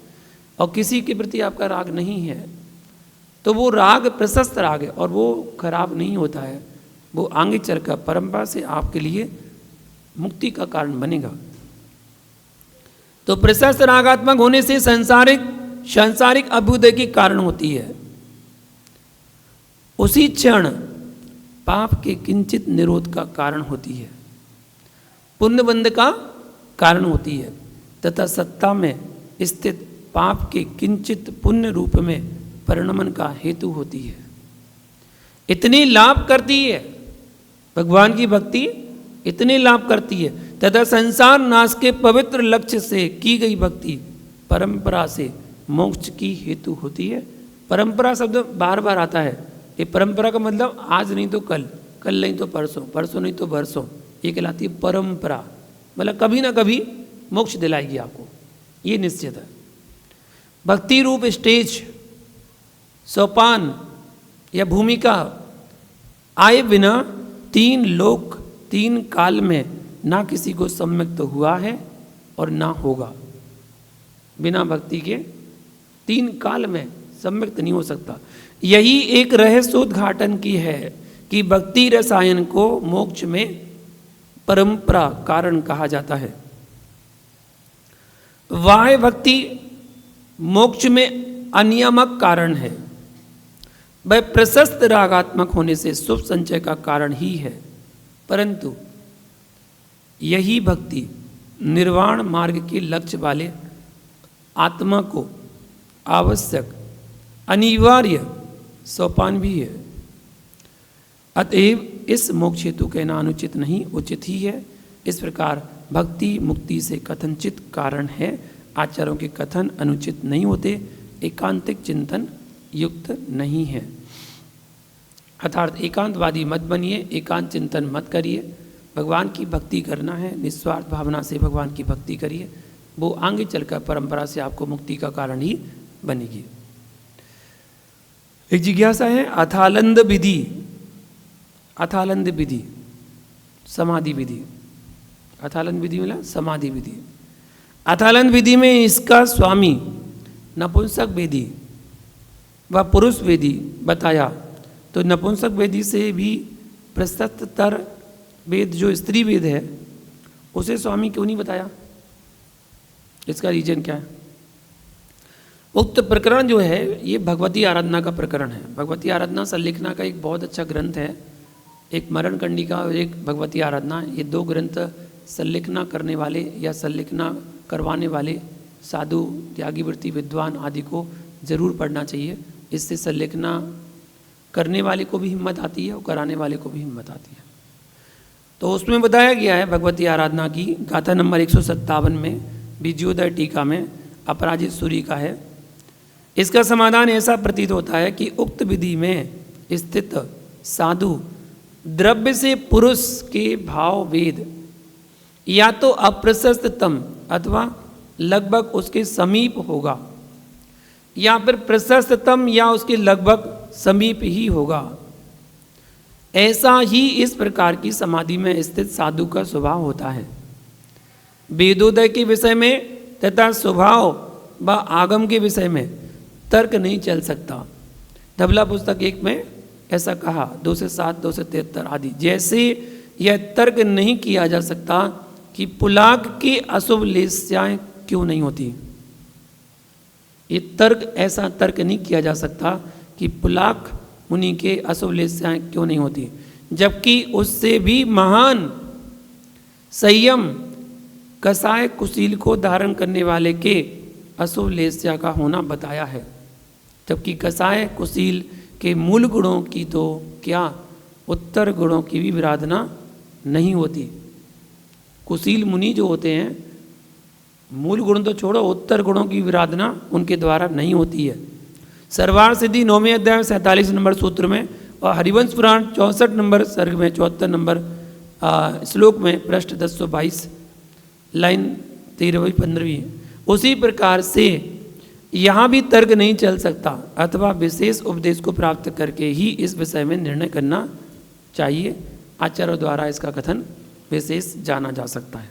Speaker 2: और किसी के प्रति आपका राग नहीं है तो वो राग प्रशस्त राग है और वो खराब नहीं होता है, वो आगे चलकर परंपरा से आपके लिए मुक्ति का कारण बनेगा। तो प्रशस्त रागात्मक होने से सांसारिक अभ्युदय की कारण होती है। उसी क्षण पाप के किंचित निरोध का कारण होती है, पुण्यबंध का कारण होती है, तथा सत्ता में स्थित पाप के किंचित पुण्य रूप में परिणमन का हेतु होती है। इतनी लाभ करती है भगवान की भक्ति, इतनी लाभ करती है, तथा संसार नाश के पवित्र लक्ष्य से की गई भक्ति परंपरा से मोक्ष की हेतु होती है। परंपरा शब्द बार बार आता है। ये परंपरा का मतलब आज नहीं तो कल, कल नहीं तो परसों, परसों नहीं तो बरसों, ये कहलाती है परंपरा। मतलब कभी ना कभी मोक्ष दिलाएगी आपको, ये निश्चित है। भक्ति रूप स्टेज, सोपान या भूमिका आए बिना 3 लोक 3 काल में ना किसी को सम्यक्त हुआ है और ना होगा। बिना भक्ति के 3 काल में सम्यक्त नहीं हो सकता। यही एक रहस्योद्घाटन की है कि भक्ति रसायन को मोक्ष में परंपरा कारण कहा जाता है। बाह्य भक्ति मोक्ष में अनियामक कारण है, वह प्रशस्त रागात्मक होने से शुभ संचय का कारण ही है, परंतु यही भक्ति निर्वाण मार्ग के लक्ष्य वाले आत्मा को आवश्यक अनिवार्य सोपान भी है। अतएव इस मोक्ष हेतु कहना अनुचित नहीं, उचित ही है। इस प्रकार भक्ति मुक्ति से कथनचित कारण है, आचार्यों के कथन अनुचित नहीं होते, एकांतिक चिंतन युक्त नहीं है। अर्थात एकांतवादी मत बनिए, एकांत चिंतन मत करिए, भगवान की भक्ति करना है, निस्वार्थ भावना से भगवान की भक्ति करिए, वो आगे चलकर परंपरा से आपको मुक्ति का कारण ही बनेगी। एक जिज्ञासा है, अथालंद विधि, अथालंद विधि समाधि विधि, अथालंद विधि मिला समाधि विधि। अथालंद विधि में इसका स्वामी नपुंसक वेदी व पुरुष वेदी बताया, तो नपुंसक वेदी से भी प्रशस्ततर वेद जो स्त्री वेद है उसे स्वामी क्यों नहीं बताया? इसका रीजन क्या है? उक्त प्रकरण जो है ये भगवती आराधना का प्रकरण है। भगवती आराधना संलेखना का एक बहुत अच्छा ग्रंथ है, एक मरण कंडिका और एक भगवती आराधना। ये 2 ग्रंथ संलेखना करने वाले या संलेखना करवाने वाले साधु, त्यागी वृत्ति विद्वान आदि को जरूर पढ़ना चाहिए। इससे संलेखना करने वाले को भी हिम्मत आती है और कराने वाले को भी हिम्मत आती है। तो उसमें बताया गया है भगवती आराधना की गाथा नंबर 157 में बीजोदय टीका में अपराजित सूरी का है। इसका समाधान ऐसा प्रतीत होता है कि उक्त विधि में स्थित साधु द्रव्य से पुरुष के भाव वेद या तो अप्रशस्ततम अथवा लगभग उसके समीप होगा, या फिर प्रशस्ततम या उसके लगभग समीप ही होगा। ऐसा ही इस प्रकार की समाधि में स्थित साधु का स्वभाव होता है। वेदोदय के विषय में तथा स्वभाव व आगम के विषय में तर्क नहीं चल सकता। धबला पुस्तक 1 में ऐसा कहा, 2 से 7, 2 से 73 आदि। जैसे यह तर्क नहीं किया जा सकता कि पुलाक की अशुभ लेस्याएं क्यों नहीं होती। ये तर्क, ऐसा तर्क नहीं किया जा सकता कि पुलाक मुनि के अशुभ लेस्याएं क्यों नहीं होती, जबकि उससे भी महान संयम कसाय कुशील को धारण करने वाले के अशुभ लेस्या का होना बताया है। जबकि कसाय कुशील के मूल गुणों की तो क्या उत्तर गुणों की भी विराधना नहीं होती। कुशील मुनि जो होते हैं, मूल गुण तो छोड़ो, उत्तर गुणों की विराधना उनके द्वारा नहीं होती है। सर्वार सिद्धि 9वें अध्याय 47 नंबर सूत्र में और हरिवंश पुराण 64 नंबर सर्ग में 74 नंबर श्लोक में पृष्ठ 1022 लाइन 13वीं-15वीं। उसी प्रकार से यहाँ भी तर्क नहीं चल सकता, अथवा विशेष उपदेश को प्राप्त करके ही इस विषय में निर्णय करना चाहिए। आचार्यों द्वारा इसका कथन विशेष जाना जा सकता है।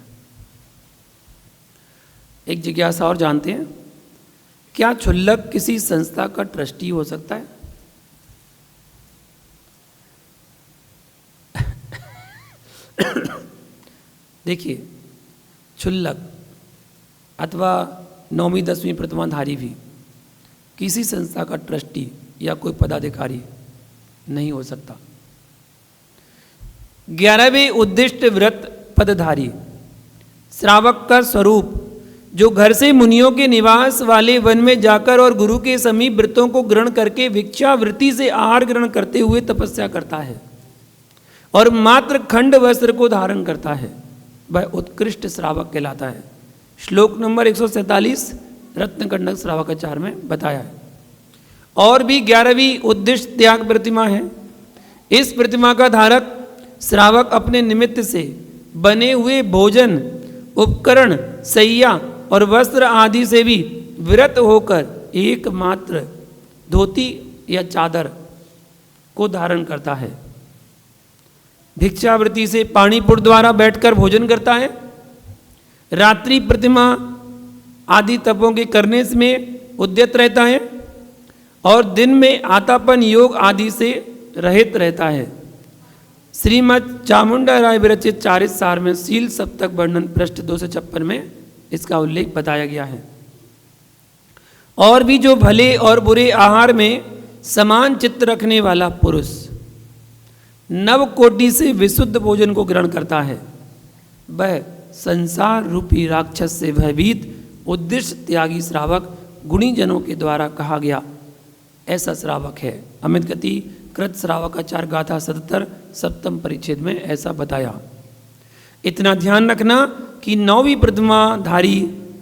Speaker 2: एक जिज्ञासा और जानते हैं, क्या क्षुल्लक किसी संस्था का ट्रस्टी हो सकता है? देखिए, क्षुल्लक अथवा 9वीं 10वीं प्रतिमाधारी भी किसी संस्था का ट्रस्टी या कोई पदाधिकारी नहीं हो सकता। 11वें उद्दिष्ट व्रत पदधारी श्रावक का स्वरूप जो घर से मुनियों के निवास वाले वन में जाकर और गुरु के समीप व्रतों को ग्रहण करके भिक्षावृत्ति से आहार ग्रहण करते हुए तपस्या करता है और मात्र खंड वस्त्र को धारण करता है, वह उत्कृष्ट श्रावक कहलाता है। श्लोक नंबर 147 रत्नकंडक श्रावकाचार में बताया है। और भी 11वीं उद्दिष्ट त्याग प्रतिमा है। इस प्रतिमा का धारक श्रावक अपने निमित्त से बने हुए भोजन, उपकरण, सैया और वस्त्र आदि से भी विरत होकर एकमात्र धोती या चादर को धारण करता है। भिक्षावृत्ति से पाणीपुर द्वारा बैठकर भोजन करता है। रात्रि प्रतिमा आदि तपों के करने में उद्यत रहता है और दिन में आतापन योग आदि से रहित रहता है। श्रीमद् चामुंडा राय विरचित चारितसार में शील सप्तक वर्णन पृष्ठ 256 में इसका उल्लेख बताया गया है। और भी जो भले और बुरे आहार में समान चित्त रखने वाला पुरुष नव कोटि से विशुद्ध भोजन को ग्रहण करता है, वह संसार रूपी राक्षस से भयभीत उद्देश्य त्यागी श्रावक गुणीजनों के द्वारा कहा गया ऐसा श्रावक है। अमित गति कृत श्रावकाचार गाथा 77 सप्तम परिच्छेद में ऐसा बताया। इतना ध्यान रखना कि 9वीं प्रतिमाधारी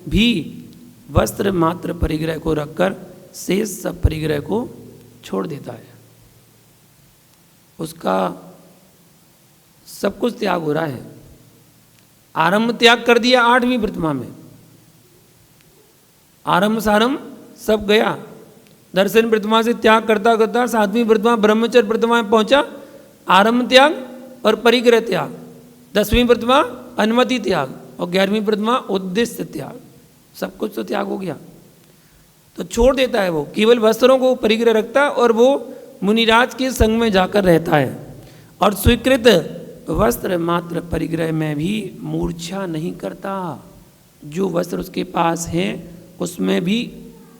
Speaker 2: भी वस्त्र मात्र परिग्रह को रखकर शेष सब परिग्रह को छोड़ देता है। उसका सब कुछ त्याग हो रहा है। आरंभ त्याग कर दिया 8वीं प्रतिमा में, आरंभ सारंभ सब गया। दर्शन प्रतिमा से त्याग करता करता 7वीं प्रतिमा ब्रह्मचर्य प्रतिमा में पहुंचा, आरंभ त्याग और परिग्रह त्याग। 10वीं प्रतिमा अनुमति त्याग और 11वीं प्रतिमा उद्देश्य त्याग। सब कुछ तो त्याग हो गया, तो छोड़ देता है वो, केवल वस्त्रों को परिग्रह रखता है और वो मुनिराज के संग में जाकर रहता है। और स्वीकृत वस्त्र मात्र परिग्रह में भी मूर्छा नहीं करता। जो वस्त्र उसके पास है उसमें भी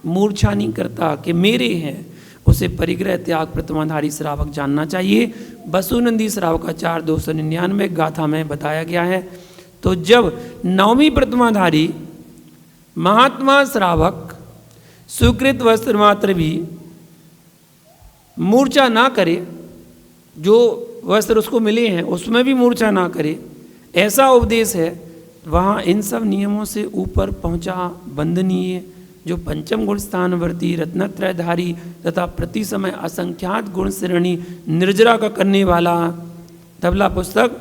Speaker 2: मूर्छा नहीं करता कि मेरे हैं। उसे परिग्रह त्याग प्रतिमाधारी श्रावक जानना चाहिए। वसुनंदी श्रावकाचार 299 गाथा में बताया गया है। तो जब 9वीं प्रतिमाधारी महात्मा श्रावक स्वीकृत वस्त्र मात्र भी मूर्छा ना करे, जो वस्त्र उसको मिले हैं उसमें भी मूर्छा ना करे, ऐसा उपदेश है, वहाँ इन सब नियमों से ऊपर पहुँचा वंदनीय जो पंचम गुण स्थानवर्ती रत्नत्रयधारी तथा प्रति समय असंख्यात गुण श्रेणी निर्जरा का करने वाला धवला पुस्तक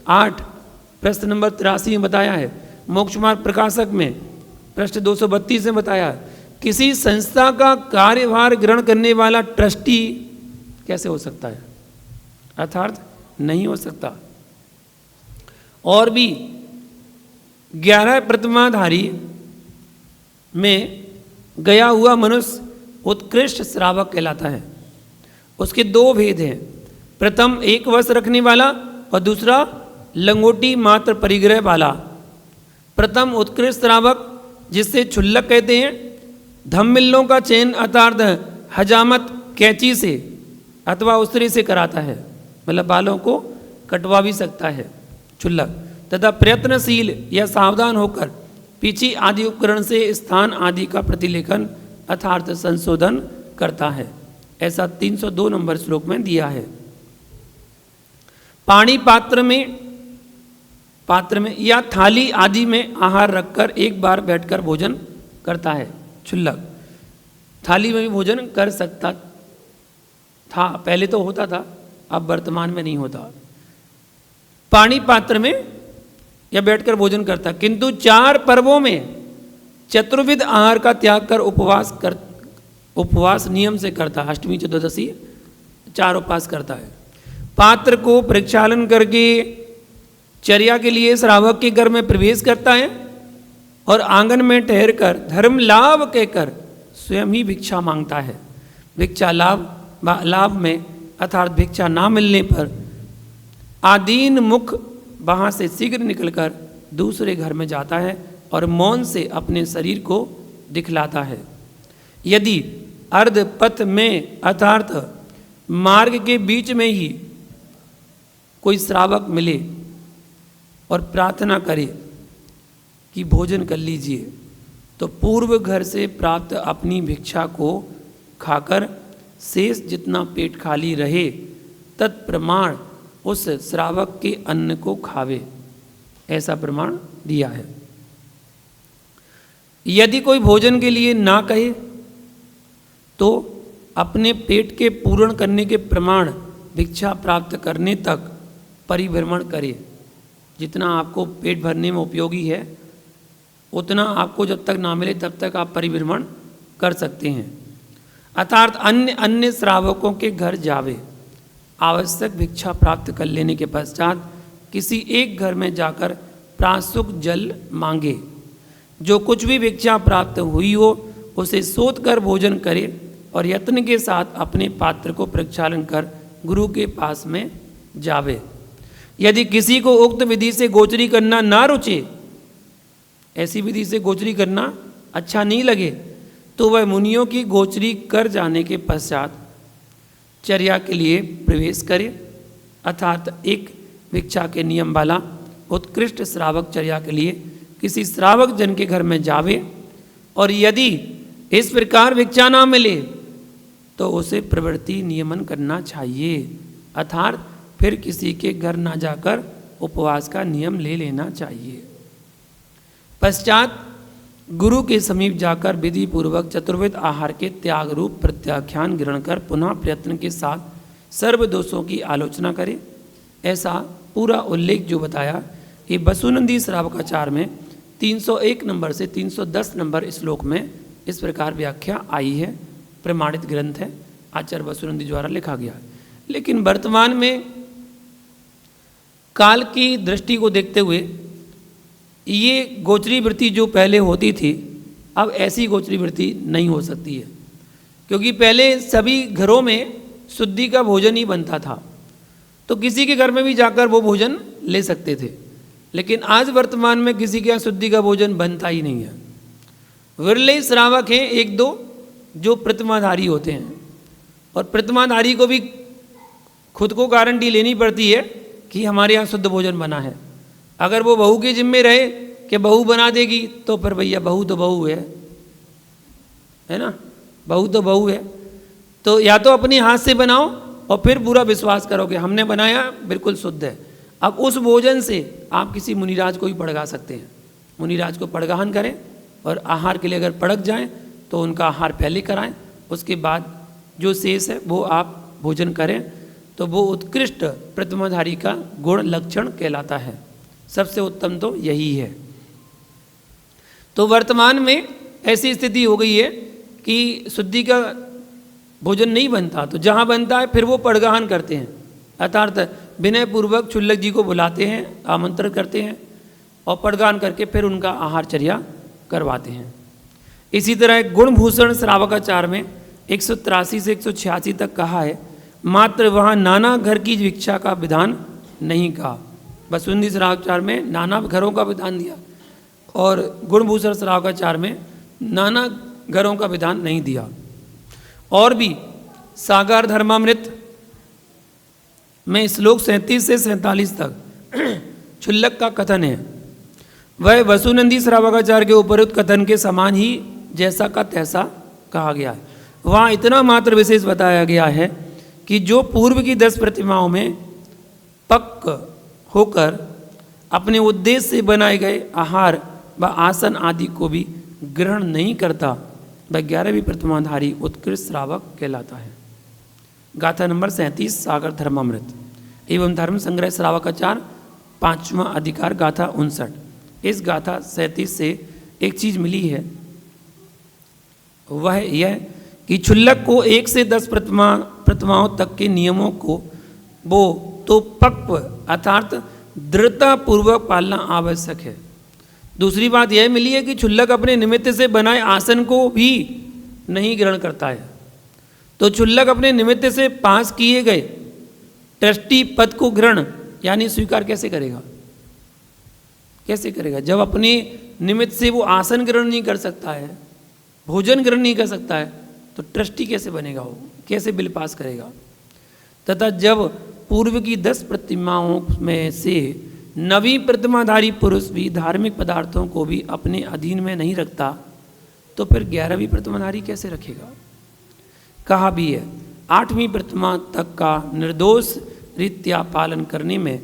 Speaker 2: 8 प्रश्न नंबर 83 में बताया है। मोक्ष मार्ग प्रकाशक में पृष्ठ 232 में बताया, किसी संस्था का कार्यभार ग्रहण करने वाला ट्रस्टी कैसे हो सकता है? अर्थात नहीं हो सकता। और भी 11 प्रतिमाधारी में गया हुआ मनुष्य उत्कृष्ट श्रावक कहलाता है। उसके 2 भेद हैं, प्रथम एक वस्त्र रखने वाला और दूसरा लंगोटी मात्र परिग्रह वाला। प्रथम उत्कृष्ट श्रावक जिससे क्षुल्लक कहते हैं, धम्मिल्लों का चयन अर्थात हजामत कैंची से अथवा उस्तरी से कराता है, मतलब बालों को कटवा भी सकता है क्षुल्लक, तथा प्रयत्नशील या सावधान होकर पीछी आदि उपकरण से स्थान आदि का प्रतिलेखन अर्थात संशोधन करता है। ऐसा 302 नंबर श्लोक में दिया है। पानी पात्र में या थाली आदि में आहार रखकर एक बार बैठकर भोजन करता है क्षुल्लक। थाली में भी भोजन कर सकता था, पहले तो होता था, अब वर्तमान में नहीं होता। पानी पात्र में या बैठकर भोजन करता, किंतु 4 पर्वों में चतुर्विध आहार का त्याग कर उपवास नियम से करता। अष्टमी चतुर्दशी 4 उपवास करता है। पात्र को प्रक्षालन करके चर्या के लिए श्रावक के घर में प्रवेश करता है और आंगन में ठहरकर धर्म लाभ कहकर स्वयं ही भिक्षा मांगता है। भिक्षा लाभ में अर्थात भिक्षा ना मिलने पर आदीन मुख वहाँ से शीघ्र निकलकर दूसरे घर में जाता है और मौन से अपने शरीर को दिखलाता है। यदि अर्ध पथ में अर्थात मार्ग के बीच में ही कोई श्रावक मिले और प्रार्थना करे कि भोजन कर लीजिए, तो पूर्व घर से प्राप्त अपनी भिक्षा को खाकर शेष जितना पेट खाली रहे तत्प्रमाण उस श्रावक के अन्न को खावे, ऐसा प्रमाण दिया है। यदि कोई भोजन के लिए ना कहे तो अपने पेट के पूर्ण करने के प्रमाण भिक्षा प्राप्त करने तक परिभ्रमण करे। जितना आपको पेट भरने में उपयोगी है उतना आपको जब तक ना मिले तब तक आप परिभ्रमण कर सकते हैं। अर्थात अन्य श्रावकों के घर जावे, आवश्यक भिक्षा प्राप्त कर लेने के पश्चात किसी एक घर में जाकर प्रासुक जल मांगे। जो कुछ भी भिक्षा प्राप्त हुई हो उसे सोच कर भोजन करे और यत्न के साथ अपने पात्र को प्रक्षालन कर गुरु के पास में जावे। यदि किसी को उक्त विधि से गोचरी करना ना रुचे, ऐसी विधि से गोचरी करना अच्छा नहीं लगे, तो वह मुनियों की गोचरी कर जाने के पश्चात चर्या के लिए प्रवेश करे, अर्थात एक भिक्षा के नियम वाला उत्कृष्ट श्रावक चर्या के लिए किसी श्रावक जन के घर में जावे, और यदि इस प्रकार भिक्षा ना मिले तो उसे प्रवृत्ति नियमन करना चाहिए, अर्थात फिर किसी के घर ना जाकर उपवास का नियम ले लेना चाहिए। पश्चात गुरु के समीप जाकर विधि पूर्वक चतुर्विध आहार के त्याग रूप प्रत्याख्यान ग्रहण कर पुनः प्रयत्न के साथ सर्व दोषों की आलोचना करे। ऐसा पूरा उल्लेख जो बताया ये वसुनंदी श्रावकाचार में 301 नंबर से 310 नंबर श्लोक में इस प्रकार व्याख्या आई है। प्रमाणित ग्रंथ है, आचार्य वसुनंदी द्वारा लिखा गया। लेकिन वर्तमान में काल की दृष्टि को देखते हुए ये गोचरी वृत्ति जो पहले होती थी, अब ऐसी गोचरी वृत्ति नहीं हो सकती है, क्योंकि पहले सभी घरों में शुद्धि का भोजन ही बनता था, तो किसी के घर में भी जाकर वो भोजन ले सकते थे। लेकिन आज वर्तमान में किसी के यहाँ शुद्धि का भोजन बनता ही नहीं है। विरले श्रावक हैं एक दो जो प्रतिमाधारी होते हैं, और प्रतिमाधारी को भी खुद को गारंटी लेनी पड़ती है कि हमारे यहाँ शुद्ध भोजन बना है। अगर वो बहू के जिम्मे रहे कि बहू बना देगी, तो फिर भैया बहू तो बहू है ना, बहू तो बहू है, तो या तो अपने हाथ से बनाओ और फिर पूरा विश्वास करो कि हमने बनाया बिल्कुल शुद्ध है। अब उस भोजन से आप किसी मुनिराज को भी पड़गा सकते हैं, मुनिराज को पड़गाहन करें और आहार के लिए अगर पड़क जाएं तो उनका आहार पहले कराएं, उसके बाद जो शेष है वो आप भोजन करें, तो वो उत्कृष्ट प्रतिमाधारी का गुण लक्षण कहलाता है। सबसे उत्तम तो यही है। तो वर्तमान में ऐसी स्थिति हो गई है कि शुद्धि का भोजन नहीं बनता, तो जहाँ बनता है फिर वो पड़गाहन करते हैं, अर्थात विनय पूर्वक क्षुल्लक जी को बुलाते हैं, आमंत्रण करते हैं और पड़गाहन करके फिर उनका आहारचर्या करवाते हैं। इसी तरह गुणभूषण श्रावकाचार में 183 से 186 तक कहा है, मात्र वहाँ नाना घर की भिक्षा का विधान नहीं कहा। वसुनंदी श्रावकाचार में नाना घरों का विधान दिया और गुणभूषण श्रावकाचार में नाना घरों का विधान नहीं दिया। और भी सागर धर्मामृत में श्लोक 37 से 47 तक क्षुल्लक का कथन है, वह वसुनंदी श्रावकाचार के उपरोक्त कथन के समान ही जैसा का तैसा कहा गया है। वहाँ इतना मात्र विशेष बताया गया है कि जो पूर्व की 10 प्रतिमाओं में पक्क होकर अपने उद्देश्य से बनाए गए आहार व आसन आदि को भी ग्रहण नहीं करता, वह 11वीं प्रतिमाधारी उत्कृष्ट श्रावक कहलाता है। गाथा नंबर 37 सागर धर्मामृत एवं धर्म संग्रह श्रावकाचार 5वां अधिकार गाथा 59। इस गाथा 37 से एक चीज मिली है, वह यह कि क्षुल्लक को 1 से 10 प्रतिमाओं तक के नियमों को वो तो पक्व अर्थात दृढ़ता पूर्वक पालना आवश्यक है। दूसरी बात यह मिली है कि क्षुल्लक अपने निमित्त से बनाए आसन को भी नहीं ग्रहण करता है। तो क्षुल्लक अपने निमित्त से पास किए गए ट्रस्टी पद को ग्रहण यानी स्वीकार कैसे करेगा? कैसे करेगा जब अपने निमित्त से वो आसन ग्रहण नहीं कर सकता है, भोजन ग्रहण नहीं कर सकता है, तो ट्रस्टी कैसे बनेगा? वो कैसे बिल पास करेगा? तथा जब पूर्व की 10 प्रतिमाओं में से 9वीं प्रतिमाधारी पुरुष भी धार्मिक पदार्थों को भी अपने अधीन में नहीं रखता, तो फिर 11वीं प्रतिमाधारी कैसे रखेगा? कहा भी है 8वीं प्रतिमा तक का निर्दोष रीत्या पालन करने में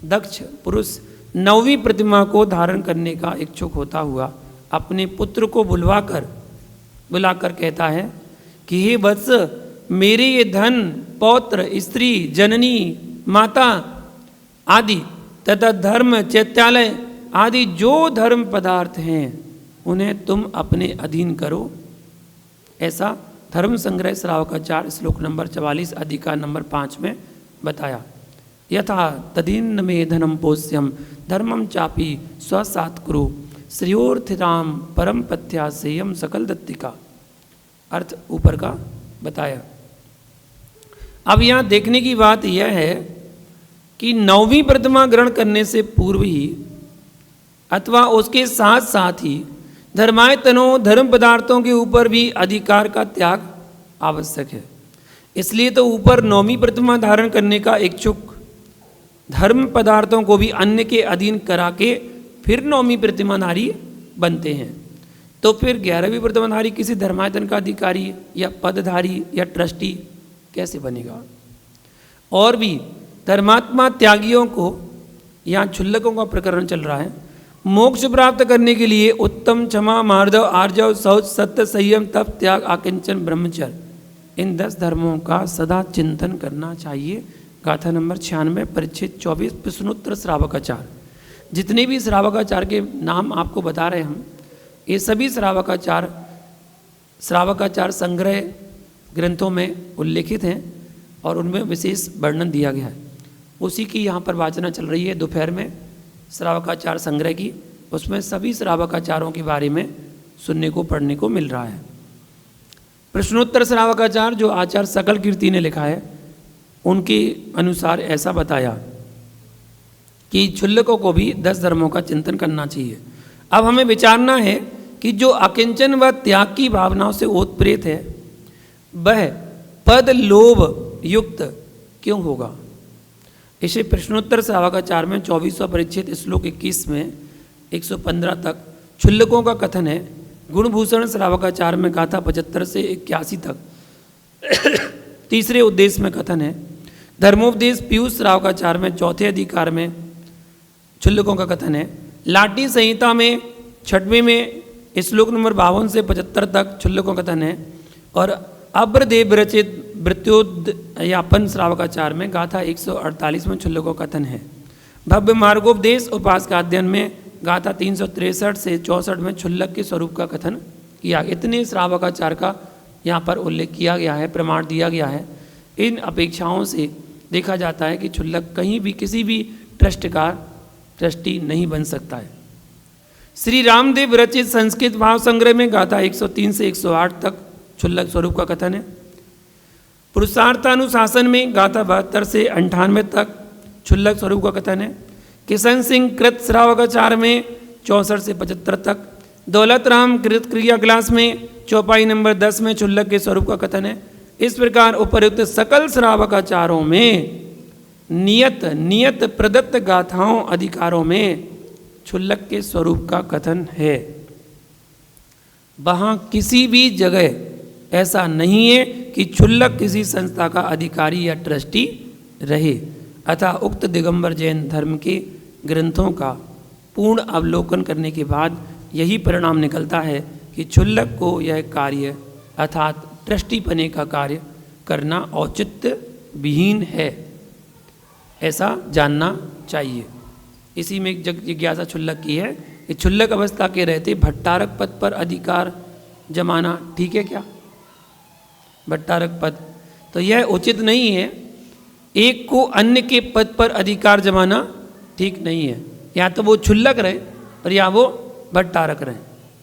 Speaker 2: दक्ष पुरुष 9वीं प्रतिमा को धारण करने का इच्छुक होता हुआ अपने पुत्र को बुलाकर कहता है कि हे वत्स, मेरे ये धन पौत्र स्त्री जननी माता आदि तथा धर्म चैत्यालय आदि जो धर्म पदार्थ हैं उन्हें तुम अपने अधीन करो। ऐसा धर्म संग्रह श्रावकाचार श्लोक नंबर 44 अधिकार नंबर 5 में बताया। यथा तदीन में धनम पोष्यम धर्मम चापी स्वसात कुरु श्रेयोर्थिताम परम पथ्या सेयम सकल दत्तिका। अर्थ ऊपर का बताया। अब यहाँ देखने की बात यह है कि 9वीं प्रतिमा ग्रहण करने से पूर्व ही अथवा उसके साथ साथ ही धर्मायतनों धर्म पदार्थों के ऊपर भी अधिकार का त्याग आवश्यक है। इसलिए तो ऊपर 9वीं प्रतिमा धारण करने का इच्छुक धर्म पदार्थों को भी अन्य के अधीन करा के फिर 9वीं प्रतिमाधारी बनते हैं। तो फिर 11वीं प्रतिमाधारी किसी धर्मायतन का अधिकारी या पदधारी या ट्रस्टी कैसे बनेगा? और भी धर्मात्मा त्यागियों को, यहाँ क्षुल्लकों का प्रकरण चल रहा है, मोक्ष प्राप्त करने के लिए उत्तम, क्षमा, मार्दव, आर्जव, शौच, सत्य, संयम, तप, त्याग, आकिंचन, ब्रह्मचर्य, इन 10 धर्मों का सदा चिंतन करना चाहिए। गाथा नंबर 96 परिच्छेद 24 प्रश्नोत्तर श्रावकाचार। जितने भी श्रावकाचार के नाम आपको बता रहे हम, ये सभी श्रावकाचार संग्रह ग्रंथों में उल्लेखित हैं और उनमें विशेष वर्णन दिया गया है। उसी की यहाँ पर वाचना चल रही है दोपहर में श्रावकाचार संग्रह की। उसमें सभी श्रावकाचारों के बारे में सुनने को पढ़ने को मिल रहा है। प्रश्नोत्तर श्रावकाचार जो आचार्य सकल कीर्ति ने लिखा है, उनके अनुसार ऐसा बताया कि क्षुल्लकों को भी 10 धर्मों का चिंतन करना चाहिए। अब हमें विचारना है कि जो अकिंचन व त्याग की भावनाओं से ओतप्रेत है, वह पद लोभ युक्त क्यों होगा? इसे प्रश्नोत्तर श्रावकाचार में 24वां परिच्छेद श्लोक 21 में 115 तक क्षुल्लकों का कथन है। गुणभूषण श्रावकाचार में गाथा 75 से 81 तक तीसरे उद्देश्य में कथन है। धर्मोपदेश पीयूष श्रावकाचार में चौथे अधिकार में क्षुल्लकों का कथन है। लाटी संहिता में 6वें में श्लोक नंबर 52 से 75 तक क्षुल्लकों का कथन है। और अब्रदेव रचित वृत्योद्यापन श्रावकाचार में गाथा 148 में क्षुल्लकों का कथन है। भव्य मार्गोपदेश उपासका अध्ययन में गाथा 363 से 64 में क्षुल्लक के स्वरूप का कथन किया। इतने श्रावकाचार का यहाँ पर उल्लेख किया गया है, प्रमाण दिया गया है। इन अपेक्षाओं से देखा जाता है कि क्षुल्लक कहीं भी किसी भी ट्रस्ट का ट्रस्टी नहीं बन सकता है। श्री रामदेव रचित संस्कृत भाव संग्रह में गाथा 103 से 108 तक क्षुल्लक स्वरूप का कथन है। पुरुषार्थानुशासन में गाथा 72 से 98 तक क्षुल्लक स्वरूप का कथन है। किशन सिंह कृत श्रावकाचार में 64 से 75 तक। दौलत राम कृत क्रिया क्लास में चौपाई नंबर 10 में क्षुल्लक के स्वरूप का कथन है। इस प्रकार उपर्युक्त सकल श्रावकाचारों में नियत प्रदत्त गाथाओं अधिकारों में क्षुल्लक के स्वरूप का कथन है। वहाँ किसी भी जगह ऐसा नहीं है कि क्षुल्लक किसी संस्था का अधिकारी या ट्रस्टी रहे। अतः उक्त दिगंबर जैन धर्म के ग्रंथों का पूर्ण अवलोकन करने के बाद यही परिणाम निकलता है कि क्षुल्लक को यह कार्य अर्थात ट्रस्टी बने का कार्य करना औचित्य विहीन है, ऐसा जानना चाहिए। इसी में एक जिज्ञासा क्षुल्लक की है कि क्षुल्लक अवस्था के रहते भट्टारक पद पर अधिकार जमाना ठीक है क्या? भट्टारक पद तो यह उचित नहीं है। एक को अन्य के पद पर अधिकार जमाना ठीक नहीं है। या तो वो क्षुल्लक रहे और या वो भट्टारक रहे,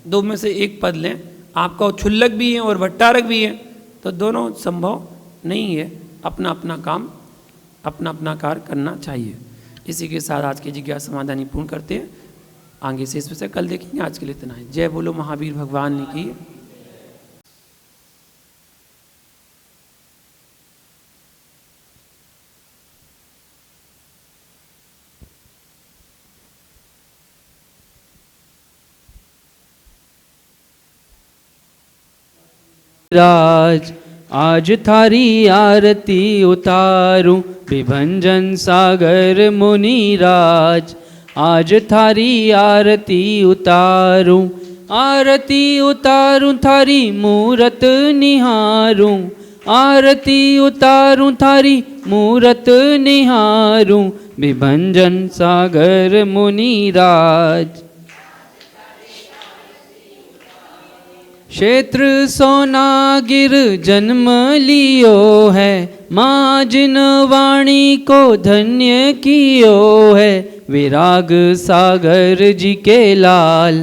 Speaker 2: दो में से एक पद लें। आपका क्षुल्लक भी है और भट्टारक भी है तो दोनों संभव नहीं है। अपना अपना काम अपना अपना कार्य करना चाहिए। इसी के साथ आज की जिज्ञासा समाधान पूर्ण करते हैं। आगे से इस विषय कल देखेंगे। आज के लिए इतना है। जय बोलो महावीर भगवान ने की।
Speaker 3: राज आज थारी आरती उतारूं विभंजन सागर मुनि राज। आज थारी आरती उतारूं थारी मूरत निहारूं। आरती उतारूं थारी मूरत निहारूं विभंजन सागर मुनि राज। क्षेत्र सोनागिर जन्म लियो है, माँ जिन वाणी को धन्य कियो है। विराग सागर जी के लाल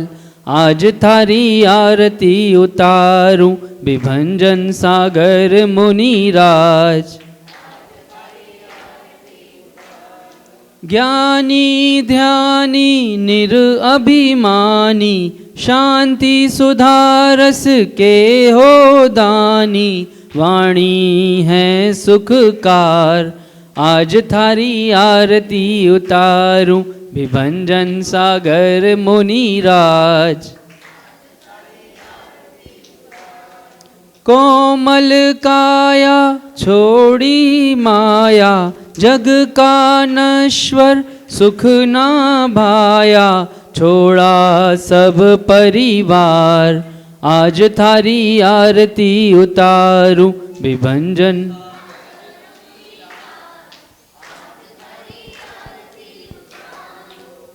Speaker 3: आज थारी आरती उतारूं विभंजन सागर मुनिराज। ज्ञानी ध्यानी निरअभिमानी शांति सुधारस के हो दानी। वाणी है सुखकार आज थारी आरती उतारूं विभंजन सागर मुनिराज। कोमल काया छोड़ी माया जग का नश्वर सुख ना भाया। छोड़ा सब परिवार आज थारी आरती उतारूं विभंजन।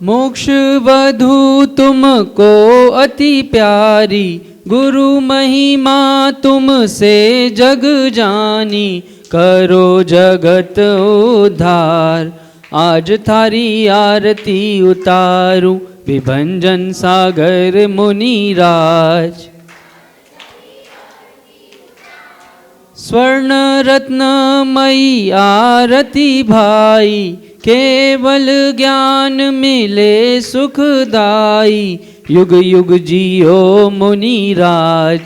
Speaker 3: मोक्ष वधु तुमको अति प्यारी गुरु महिमा तुमसे जग जानी। करो जगत उद्धार आज थारी आरती उतारूं विभंजन सागर मुनिराज। स्वर्ण रत्नमयी आरती भाई केवल ज्ञान मिले सुखदाई। युग युग जियो मुनिराज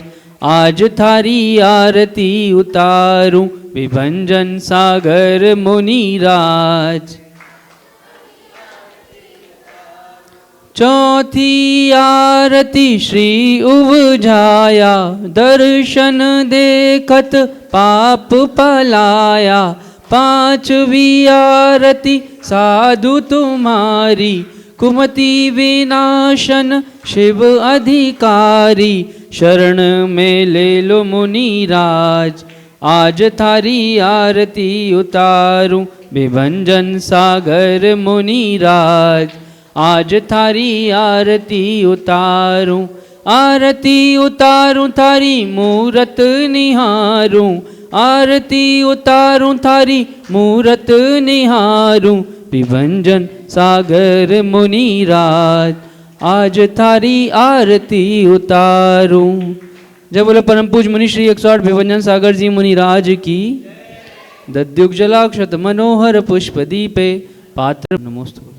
Speaker 3: आज थारी आरती उतारूं विभंजन सागर मुनिराज। चौथी आरती श्री उवझाया दर्शन देखत पाप पलाया। पांचवी आरती साधु तुम्हारी कुमति विनाशन शिव अधिकारी। शरण में ले लो मुनिराज आज थारी आरती उतारूं विभंजन सागर मुनिराज। आज थारी आरती उतारूं आरती उतारूं थारी मूरत निहारूं। आरती उतारूं थारी मूरत निहारूं विभंजन सागर मुनिराज। आज थारी आरती उतारूं। जय बोलो परम पूज मुनि श्री 108 विभंजन सागर जी मुनिराज की। दद्युग जलाक्षत मनोहर पुष्प दीपे पात्र नमोस्तु।